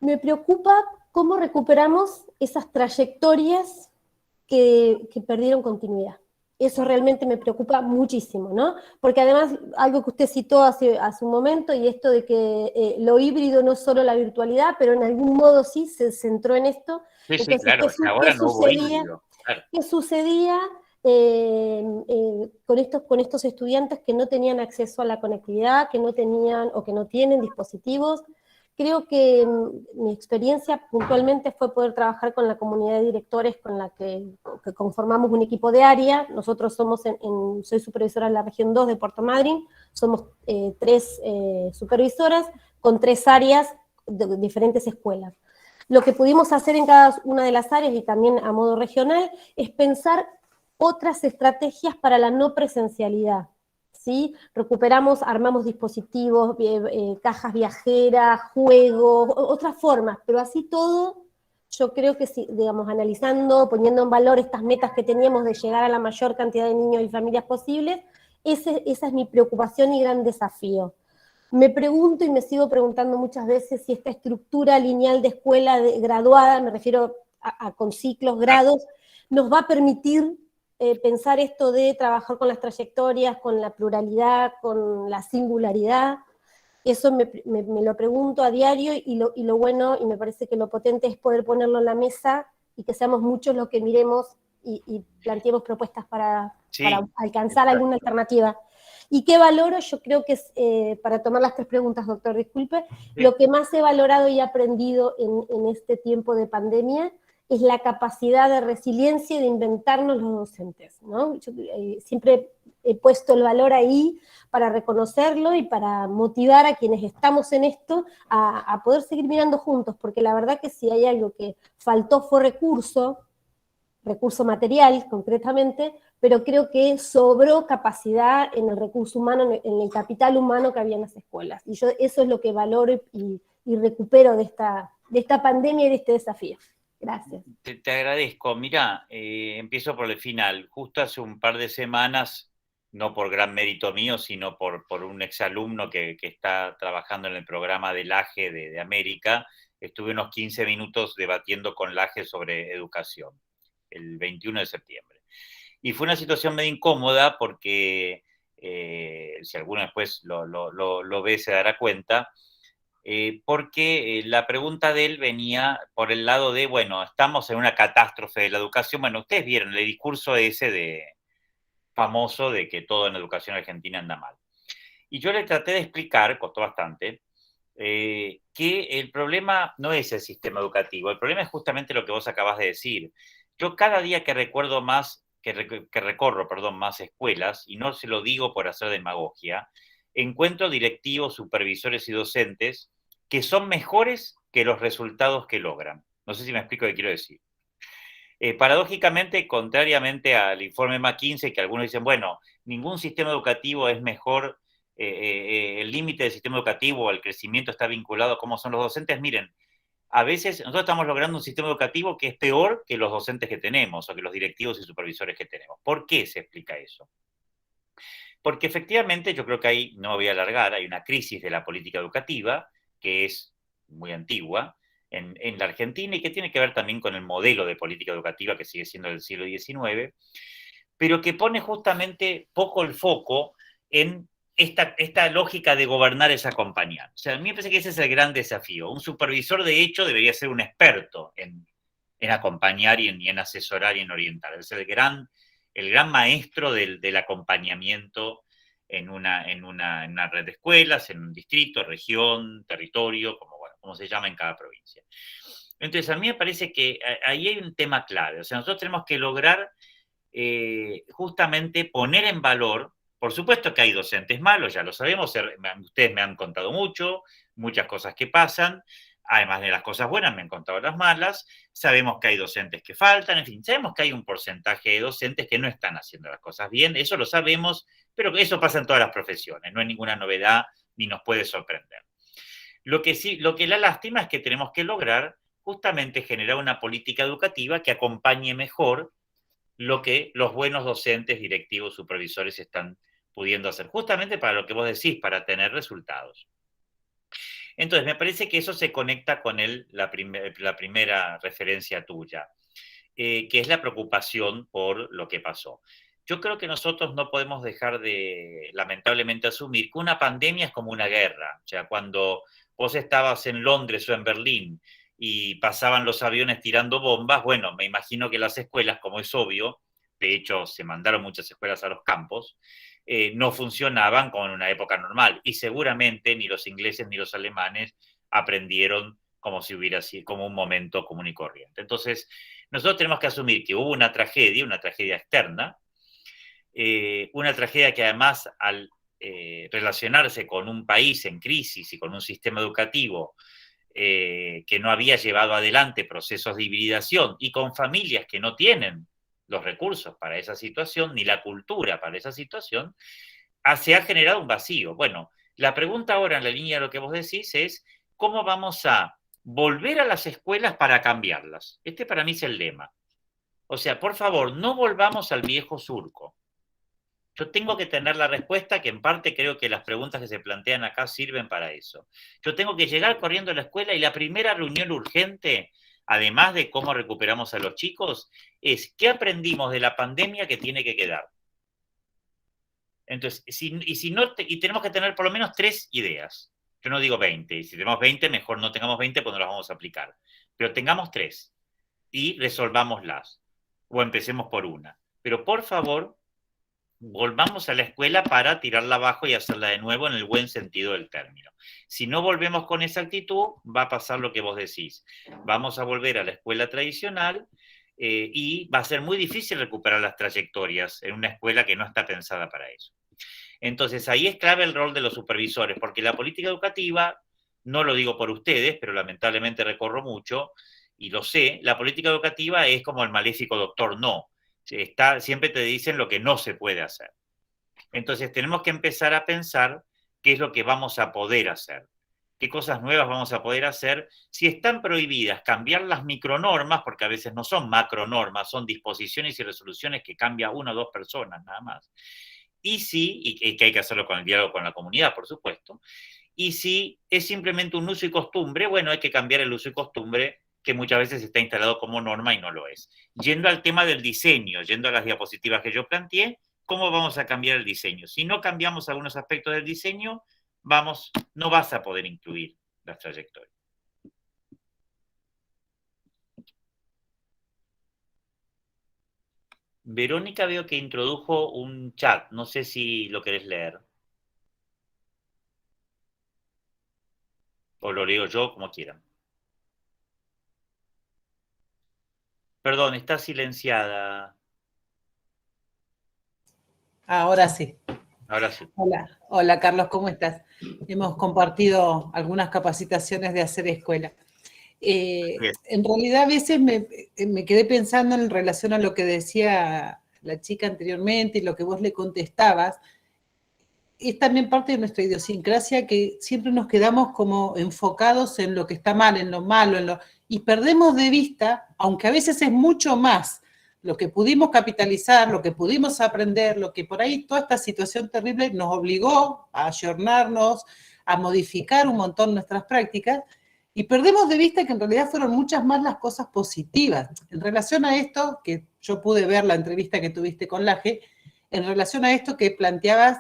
Me preocupa cómo recuperamos esas trayectorias que perdieron continuidad. Eso realmente me preocupa muchísimo, ¿no? Porque además, algo que usted citó hace un momento, y esto de que lo híbrido no es solo la virtualidad, pero en algún modo sí se centró en esto. Sí, entonces, sí, claro, ahora no hubo híbrido. Claro. ¿Qué sucedía con estos estudiantes que no tenían acceso a la conectividad, que no tenían o que no tienen dispositivos? Creo que mi experiencia puntualmente fue poder trabajar con la comunidad de directores con la que conformamos un equipo de área. Nosotros somos, soy supervisora de la región 2 de Puerto Madryn, somos 3 supervisoras con 3 áreas de diferentes escuelas. Lo que pudimos hacer en cada una de las áreas, y también a modo regional, es pensar otras estrategias para la no presencialidad. ¿Sí? Recuperamos, armamos dispositivos, cajas viajeras, juegos, otras formas, pero así todo, yo creo que sí, digamos, analizando, poniendo en valor estas metas que teníamos de llegar a la mayor cantidad de niños y familias posibles, esa es mi preocupación y gran desafío. Me pregunto y me sigo preguntando muchas veces si esta estructura lineal de escuela graduada, me refiero con ciclos, grados, nos va a permitir pensar esto de trabajar con las trayectorias, con la pluralidad, con la singularidad. Eso me lo pregunto a diario, y lo bueno, y me parece que lo potente es poder ponerlo en la mesa y que seamos muchos los que miremos y planteemos propuestas para alcanzar alguna alternativa. ¿Y qué valoro? Yo creo que es, para tomar las 3 preguntas, doctor, disculpe, lo que más he valorado y aprendido en este tiempo de pandemia es la capacidad de resiliencia y de inventarnos los docentes, ¿no? Yo siempre he puesto el valor ahí para reconocerlo y para motivar a quienes estamos en esto a poder seguir mirando juntos, porque la verdad que si hay algo que faltó fue recurso material concretamente, pero creo que sobró capacidad en el recurso humano, en el capital humano que había en las escuelas. Y yo eso es lo que valoro y recupero de esta pandemia y de este desafío. Gracias. Te agradezco. Mirá, empiezo por el final. Justo hace un par de semanas, no por gran mérito mío, sino por un exalumno que está trabajando en el programa de LAGE de América, estuve unos 15 minutos debatiendo con LAGE sobre educación, el 21 de septiembre. Y fue una situación medio incómoda porque, si alguno después lo ve, se dará cuenta, porque la pregunta de él venía por el lado de, bueno, estamos en una catástrofe de la educación. Bueno, ustedes vieron el discurso ese famoso de que todo en la educación argentina anda mal. Y yo le traté de explicar, costó bastante, que el problema no es el sistema educativo, el problema es justamente lo que vos acabas de decir. Yo cada día que recorro más escuelas, y no se lo digo por hacer demagogia, encuentro directivos, supervisores y docentes que son mejores que los resultados que logran. No sé si me explico qué quiero decir. Paradójicamente, contrariamente al informe McKinsey, que algunos dicen, bueno, ningún sistema educativo es mejor, el límite del sistema educativo, el crecimiento está vinculado a cómo son los docentes. Miren, a veces nosotros estamos logrando un sistema educativo que es peor que los docentes que tenemos o que los directivos y supervisores que tenemos. ¿Por qué se explica eso? Porque efectivamente yo creo que ahí, no voy a alargar, hay una crisis de la política educativa que es muy antigua en la Argentina y que tiene que ver también con el modelo de política educativa que sigue siendo del siglo XIX, pero que pone justamente poco el foco en esta lógica de gobernar es acompañar. O sea, a mí me parece que ese es el gran desafío. Un supervisor, de hecho, debería ser un experto en acompañar y en asesorar y en orientar. Es el gran maestro del acompañamiento en una red de escuelas, en un distrito, región, territorio, como se llama en cada provincia. Entonces, a mí me parece que ahí hay un tema clave. O sea, nosotros tenemos que lograr justamente poner en valor. Por supuesto que hay docentes malos, ya lo sabemos, ustedes me han contado muchas cosas que pasan, además de las cosas buenas me han contado las malas, sabemos que hay docentes que faltan, en fin, sabemos que hay un porcentaje de docentes que no están haciendo las cosas bien, eso lo sabemos, pero eso pasa en todas las profesiones, no es ninguna novedad ni nos puede sorprender. Lo que la lástima es que tenemos que lograr justamente generar una política educativa que acompañe mejor lo que los buenos docentes, directivos, supervisores están pudiendo hacer, justamente para lo que vos decís, para tener resultados. Entonces, me parece que eso se conecta con la primera referencia tuya, que es la preocupación por lo que pasó. Yo creo que nosotros no podemos dejar de, lamentablemente, asumir que una pandemia es como una guerra. O sea, cuando vos estabas en Londres o en Berlín y pasaban los aviones tirando bombas, bueno, me imagino que las escuelas, como es obvio, de hecho se mandaron muchas escuelas a los campos, no funcionaban como en una época normal. Y seguramente ni los ingleses ni los alemanes aprendieron como si hubiera sido como un momento común y corriente. Entonces, nosotros tenemos que asumir que hubo una tragedia externa, una tragedia que además al relacionarse con un país en crisis y con un sistema educativo que no había llevado adelante procesos de hibridación y con familias que no tienen los recursos para esa situación, ni la cultura para esa situación, se ha generado un vacío. Bueno, la pregunta ahora en la línea de lo que vos decís es, ¿cómo vamos a volver a las escuelas para cambiarlas? Este para mí es el lema. O sea, por favor, no volvamos al viejo surco. Yo tengo que tener la respuesta, que en parte creo que las preguntas que se plantean acá sirven para eso. Yo tengo que llegar corriendo a la escuela y la primera reunión urgente, además de cómo recuperamos a los chicos, es qué aprendimos de la pandemia que tiene que quedar. Entonces, y tenemos que tener por lo menos 3 ideas. Yo no digo 20, y si tenemos 20, mejor no tengamos 20, pues no las vamos a aplicar. Pero tengamos 3 y resolvámoslas. O empecemos por una. Pero por favor, volvamos a la escuela para tirarla abajo y hacerla de nuevo en el buen sentido del término. Si no volvemos con esa actitud, va a pasar lo que vos decís. Vamos a volver a la escuela tradicional y va a ser muy difícil recuperar las trayectorias en una escuela que no está pensada para eso. Entonces, ahí es clave el rol de los supervisores, porque la política educativa, no lo digo por ustedes, pero lamentablemente recorro mucho, y lo sé, la política educativa es como el maléfico doctor no. Siempre te dicen lo que no se puede hacer. Entonces, tenemos que empezar a pensar qué es lo que vamos a poder hacer, qué cosas nuevas vamos a poder hacer. Si están prohibidas, cambiar las micronormas, porque a veces no son macronormas, son disposiciones y resoluciones que cambia una o dos personas nada más. Y sí, y que hay que hacerlo con el diálogo con la comunidad, por supuesto. Y si es simplemente un uso y costumbre, bueno, hay que cambiar el uso y costumbre que muchas veces está instalado como norma y no lo es. Yendo al tema del diseño, yendo a las diapositivas que yo planteé, ¿cómo vamos a cambiar el diseño? Si no cambiamos algunos aspectos del diseño, no vas a poder incluir las trayectorias. Verónica veo que introdujo un chat, no sé si lo querés leer. O lo leo yo, como quieran. Perdón, está silenciada. Ahora sí. Ahora sí. Hola Carlos, ¿cómo estás? Hemos compartido algunas capacitaciones de hacer escuela. En realidad a veces me quedé pensando en relación a lo que decía la chica anteriormente y lo que vos le contestabas. Es también parte de nuestra idiosincrasia que siempre nos quedamos como enfocados en lo que está mal, en lo malo, y perdemos de vista, aunque a veces es mucho más lo que pudimos capitalizar, lo que pudimos aprender, lo que por ahí toda esta situación terrible nos obligó a ayornarnos, a modificar un montón nuestras prácticas, y perdemos de vista que en realidad fueron muchas más las cosas positivas. En relación a esto, que yo pude ver la entrevista que tuviste con Laje, en relación a esto que planteabas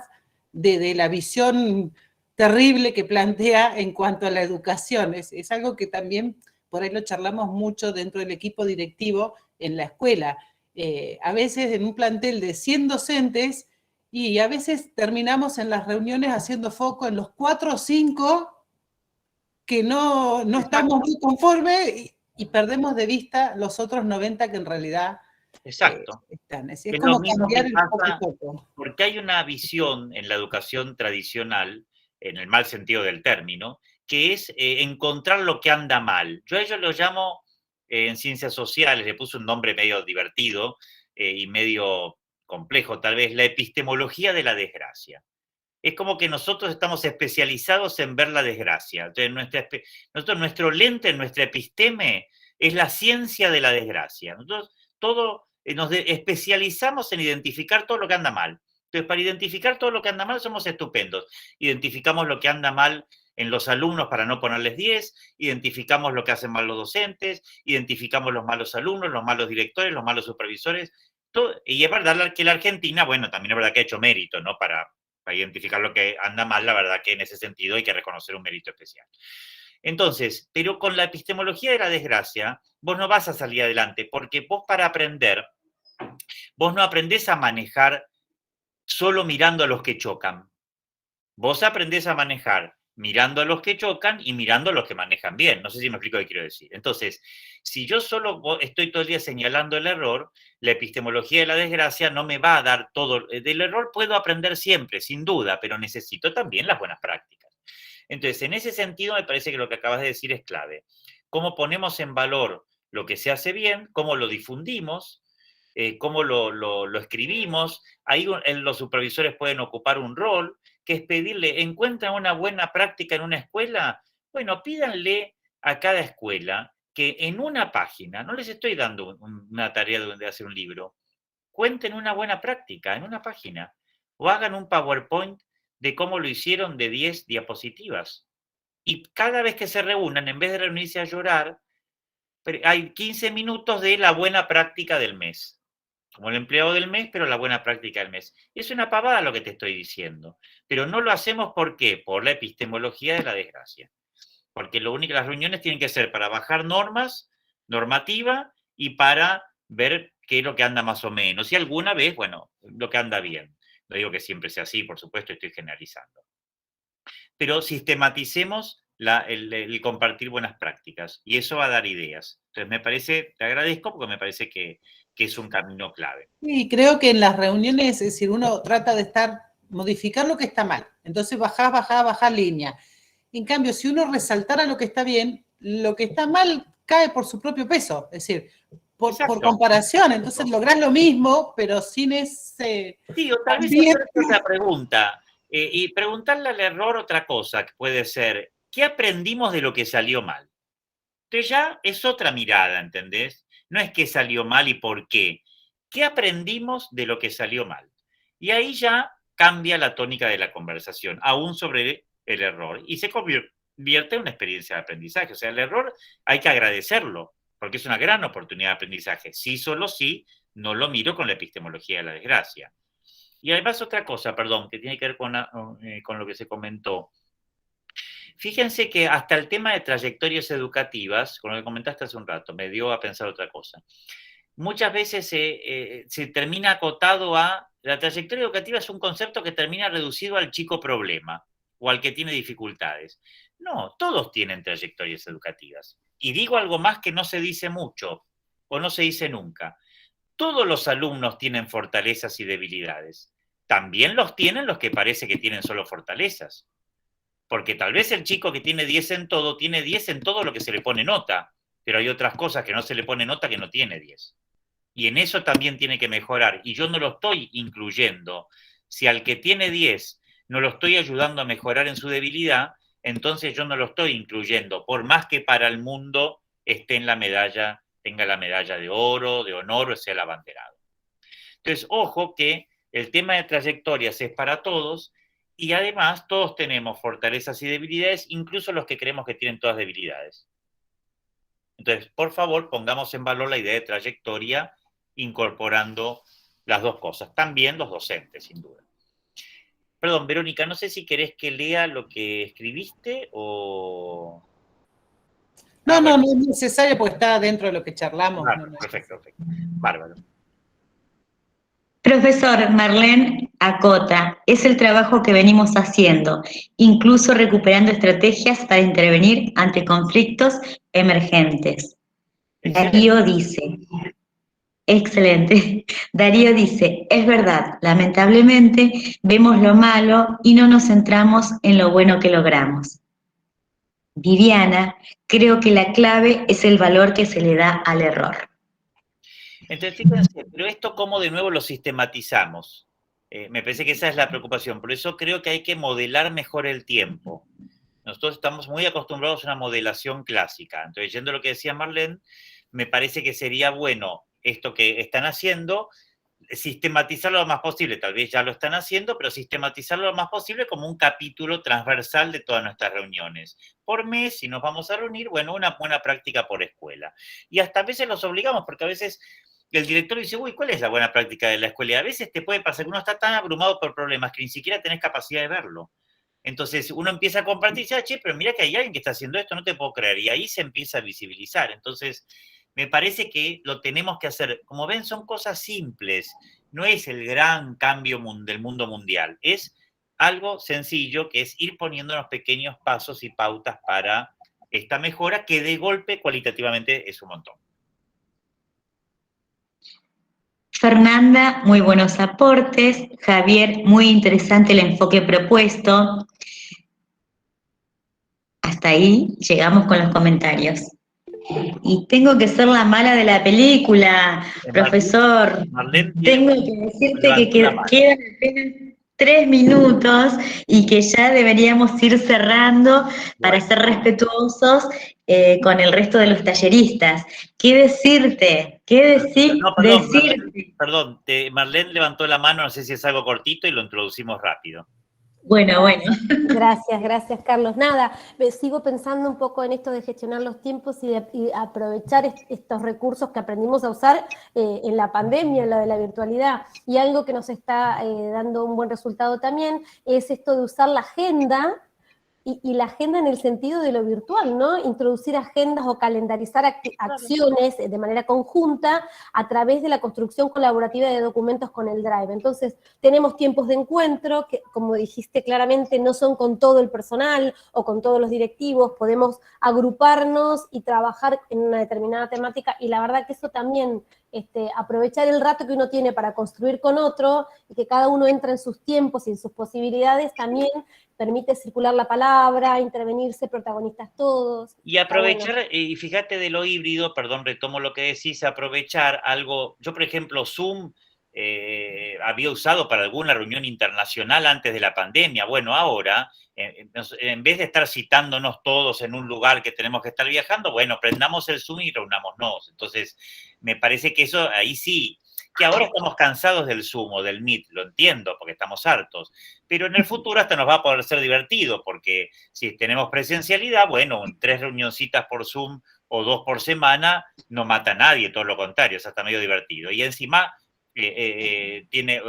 de la visión terrible que plantea en cuanto a la educación. Es algo que también por ahí lo charlamos mucho dentro del equipo directivo en la escuela. A veces en un plantel de 100 docentes y a veces terminamos en las reuniones haciendo foco en los 4 o 5 que no estamos muy conformes y perdemos de vista los otros 90 que en realidad Exacto. están. Es Es como lo mismo cambiar que el pasa, foco. porque hay una visión en la educación tradicional, en el mal sentido del término, que es encontrar lo que anda mal. Yo a ello lo llamo, en ciencias sociales, le puse un nombre medio divertido y medio complejo, tal vez, la epistemología de la desgracia. Es como que nosotros estamos especializados en ver la desgracia. Entonces, nuestro lente, nuestra episteme, es la ciencia de la desgracia. Nosotros nos especializamos en identificar todo lo que anda mal. Entonces, para identificar todo lo que anda mal somos estupendos. Identificamos lo que anda mal en los alumnos para no ponerles 10, identificamos lo que hacen mal los docentes, identificamos los malos alumnos, los malos directores, los malos supervisores. Y es verdad que la Argentina, bueno, también es verdad que ha hecho mérito, ¿no? Para identificar lo que anda mal, la verdad que en ese sentido hay que reconocer un mérito especial. Entonces, pero con la epistemología de la desgracia, vos no vas a salir adelante, porque vos para aprender, vos no aprendés a manejar solo mirando a los que chocan. Vos aprendés a manejar mirando a los que chocan y mirando a los que manejan bien. No sé si me explico qué quiero decir. Entonces, si yo solo estoy todo el día señalando el error, la epistemología de la desgracia no me va a dar todo. Del error puedo aprender siempre, sin duda, pero necesito también las buenas prácticas. Entonces, en ese sentido, me parece que lo que acabas de decir es clave. Cómo ponemos en valor lo que se hace bien, cómo lo difundimos, cómo lo escribimos. Ahí los supervisores pueden ocupar un rol, que es pedirle, ¿encuentran una buena práctica en una escuela? Bueno, pídanle a cada escuela que en una página, no les estoy dando una tarea de hacer un libro, cuenten una buena práctica en una página o hagan un PowerPoint de cómo lo hicieron de 10 diapositivas. Y cada vez que se reúnan, en vez de reunirse a llorar, hay 15 minutos de la buena práctica del mes. Como el empleado del mes, pero la buena práctica del mes. Es una pavada lo que te estoy diciendo. Pero no lo hacemos, ¿por qué? Por la epistemología de la desgracia. Porque las reuniones tienen que ser para bajar normativa, y para ver qué es lo que anda más o menos. Y alguna vez, bueno, lo que anda bien. No digo que siempre sea así, por supuesto, estoy generalizando. Pero sistematicemos el compartir buenas prácticas y eso va a dar ideas. Entonces, te agradezco porque me parece que es un camino clave. Sí, creo que en las reuniones, es decir, uno trata de modificar lo que está mal. Entonces bajás línea. En cambio, si uno resaltara lo que está bien, lo que está mal cae por su propio peso. Es decir, por comparación. Entonces lográs lo mismo, pero sin ese... Sí, o tal vez hacer otra pregunta. Y preguntarle al error otra cosa, que puede ser, ¿qué aprendimos de lo que salió mal? Entonces ya es otra mirada, ¿entendés? No es qué salió mal y por qué. ¿Qué aprendimos de lo que salió mal? Y ahí ya cambia la tónica de la conversación, aún sobre el error, y se convierte en una experiencia de aprendizaje. O sea, el error hay que agradecerlo, porque es una gran oportunidad de aprendizaje. Sí, solo sí, no lo miro con la epistemología de la desgracia. Y además otra cosa, perdón, que tiene que ver con lo que se comentó. Fíjense que hasta el tema de trayectorias educativas, con lo que comentaste hace un rato, me dio a pensar otra cosa. Muchas veces se termina acotado a... La trayectoria educativa es un concepto que termina reducido al chico problema o al que tiene dificultades. No, todos tienen trayectorias educativas. Y digo algo más que no se dice mucho o no se dice nunca. Todos los alumnos tienen fortalezas y debilidades. También los tienen los que parece que tienen solo fortalezas. Porque tal vez el chico que tiene 10 en todo, tiene 10 en todo lo que se le pone nota, pero hay otras cosas que no se le pone nota que no tiene 10. Y en eso también tiene que mejorar. Y yo no lo estoy incluyendo. Si al que tiene 10 no lo estoy ayudando a mejorar en su debilidad, entonces yo no lo estoy incluyendo, por más que para el mundo esté en la medalla, tenga la medalla de oro, de honor o sea el abanderado. Entonces, ojo que el tema de trayectorias es para todos y además todos tenemos fortalezas y debilidades, incluso los que creemos que tienen todas debilidades. Entonces, por favor, pongamos en valor la idea de trayectoria incorporando las dos cosas, también los docentes, sin duda. Perdón, Verónica, no sé si querés que lea lo que escribiste o... No es necesario porque está dentro de lo que charlamos. Perfecto. Bárbaro. Profesor, Marlene acota, es el trabajo que venimos haciendo, incluso recuperando estrategias para intervenir ante conflictos emergentes. Darío dice, excelente, Darío dice, es verdad, lamentablemente vemos lo malo y no nos centramos en lo bueno que logramos. Viviana, creo que la clave es el valor que se le da al error. Entonces, fíjense, pero esto cómo de nuevo lo sistematizamos. Me parece que esa es la preocupación. Por eso creo que hay que modelar mejor el tiempo. Nosotros estamos muy acostumbrados a una modelación clásica. Entonces, yendo a lo que decía Marlene, me parece que sería bueno esto que están haciendo, sistematizarlo lo más posible. Tal vez ya lo están haciendo, pero sistematizarlo lo más posible como un capítulo transversal de todas nuestras reuniones. Por mes, si nos vamos a reunir, bueno, una buena práctica por escuela. Y hasta a veces los obligamos, porque a veces el director dice, uy, ¿cuál es la buena práctica de la escuela? Y a veces te puede pasar que uno está tan abrumado por problemas que ni siquiera tenés capacidad de verlo. Entonces uno empieza a compartir y dice, che, pero mira que hay alguien que está haciendo esto, no te puedo creer. Y ahí se empieza a visibilizar. Entonces, me parece que lo tenemos que hacer. Como ven, son cosas simples. No es el gran cambio del mundo mundial. Es algo sencillo que es ir poniendo unos pequeños pasos y pautas para esta mejora que de golpe cualitativamente es un montón. Fernanda, muy buenos aportes. Javier, muy interesante el enfoque propuesto. Hasta ahí llegamos con los comentarios. Y tengo que ser la mala de la película, profesor. Tengo que decirte que quedan apenas 3 minutos y que ya deberíamos ir cerrando para ser respetuosos con el resto de los talleristas. ¿Qué decirte? ¿Qué decirte? Perdón, Marlene levantó la mano, no sé si es algo cortito y lo introducimos rápido. Bueno. Gracias, Carlos. Nada, sigo pensando un poco en esto de gestionar los tiempos y aprovechar estos recursos que aprendimos a usar en la pandemia, en la de la virtualidad. Y algo que nos está dando un buen resultado también es esto de usar la agenda y la agenda en el sentido de lo virtual, ¿no? Introducir agendas o calendarizar acciones de manera conjunta a través de la construcción colaborativa de documentos con el Drive. Entonces, tenemos tiempos de encuentro que, como dijiste claramente, no son con todo el personal o con todos los directivos, podemos agruparnos y trabajar en una determinada temática, y la verdad que eso también, aprovechar el rato que uno tiene para construir con otro, y que cada uno entra en sus tiempos y en sus posibilidades, también permite circular la palabra, intervenirse protagonistas todos. Y aprovechar, y fíjate de lo híbrido, perdón, retomo lo que decís, aprovechar algo, yo por ejemplo Zoom había usado para alguna reunión internacional antes de la pandemia, bueno, ahora, en vez de estar citándonos todos en un lugar que tenemos que estar viajando, bueno, prendamos el Zoom y reunámonos. Entonces, me parece que eso, ahí sí, que ahora estamos cansados del Zoom o del Meet, lo entiendo, porque estamos hartos, pero en el futuro hasta nos va a poder ser divertido, porque si tenemos presencialidad, bueno, 3 reunioncitas por Zoom o 2 por semana no mata a nadie, todo lo contrario, es hasta medio divertido. Y encima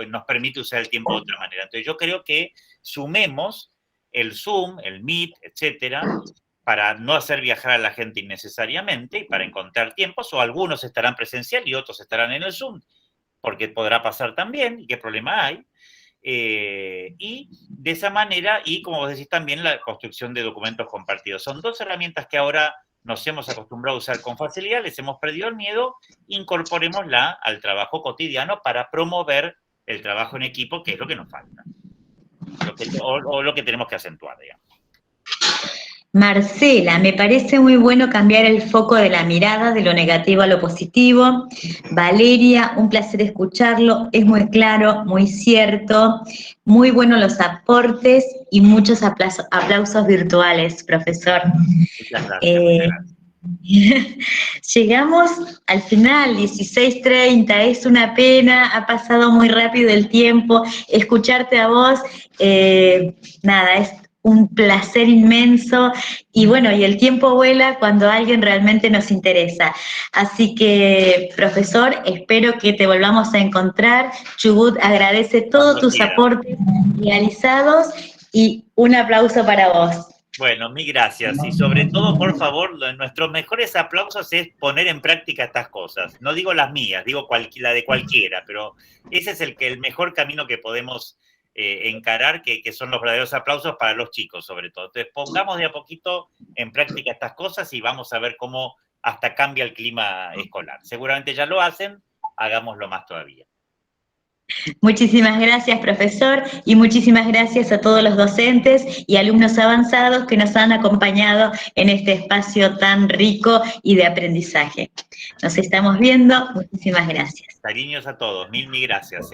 nos permite usar el tiempo de otra manera. Entonces yo creo que sumemos el Zoom, el Meet, etcétera, para no hacer viajar a la gente innecesariamente y para encontrar tiempos, o algunos estarán presencial y otros estarán en el Zoom, porque podrá pasar también, y qué problema hay, y de esa manera, y como vos decís también, la construcción de documentos compartidos. Son 2 herramientas que ahora nos hemos acostumbrado a usar con facilidad, les hemos perdido el miedo, incorporémosla al trabajo cotidiano para promover el trabajo en equipo, que es lo que nos falta, o lo que tenemos que acentuar, digamos. Marcela, me parece muy bueno cambiar el foco de la mirada de lo negativo a lo positivo. Valeria, un placer escucharlo, es muy claro, muy cierto, muy buenos los aportes y muchos aplausos virtuales, profesor. Muchas gracias. Llegamos al final, 16:30, es una pena, ha pasado muy rápido el tiempo, escucharte a vos, nada, es un placer inmenso, y bueno, y el tiempo vuela cuando alguien realmente nos interesa. Así que, profesor, espero que te volvamos a encontrar. Chubut agradece todos tus aportes realizados, y un aplauso para vos. Bueno, mil gracias. Y sobre todo, por favor, nuestros mejores aplausos es poner en práctica estas cosas. No digo las mías, digo la de cualquiera, pero ese es el mejor camino que podemos encarar, que son los verdaderos aplausos para los chicos, sobre todo. Entonces, pongamos de a poquito en práctica estas cosas y vamos a ver cómo hasta cambia el clima escolar. Seguramente ya lo hacen, hagámoslo más todavía. Muchísimas gracias, profesor, y muchísimas gracias a todos los docentes y alumnos avanzados que nos han acompañado en este espacio tan rico y de aprendizaje. Nos estamos viendo, muchísimas gracias. Cariños a todos, mil gracias.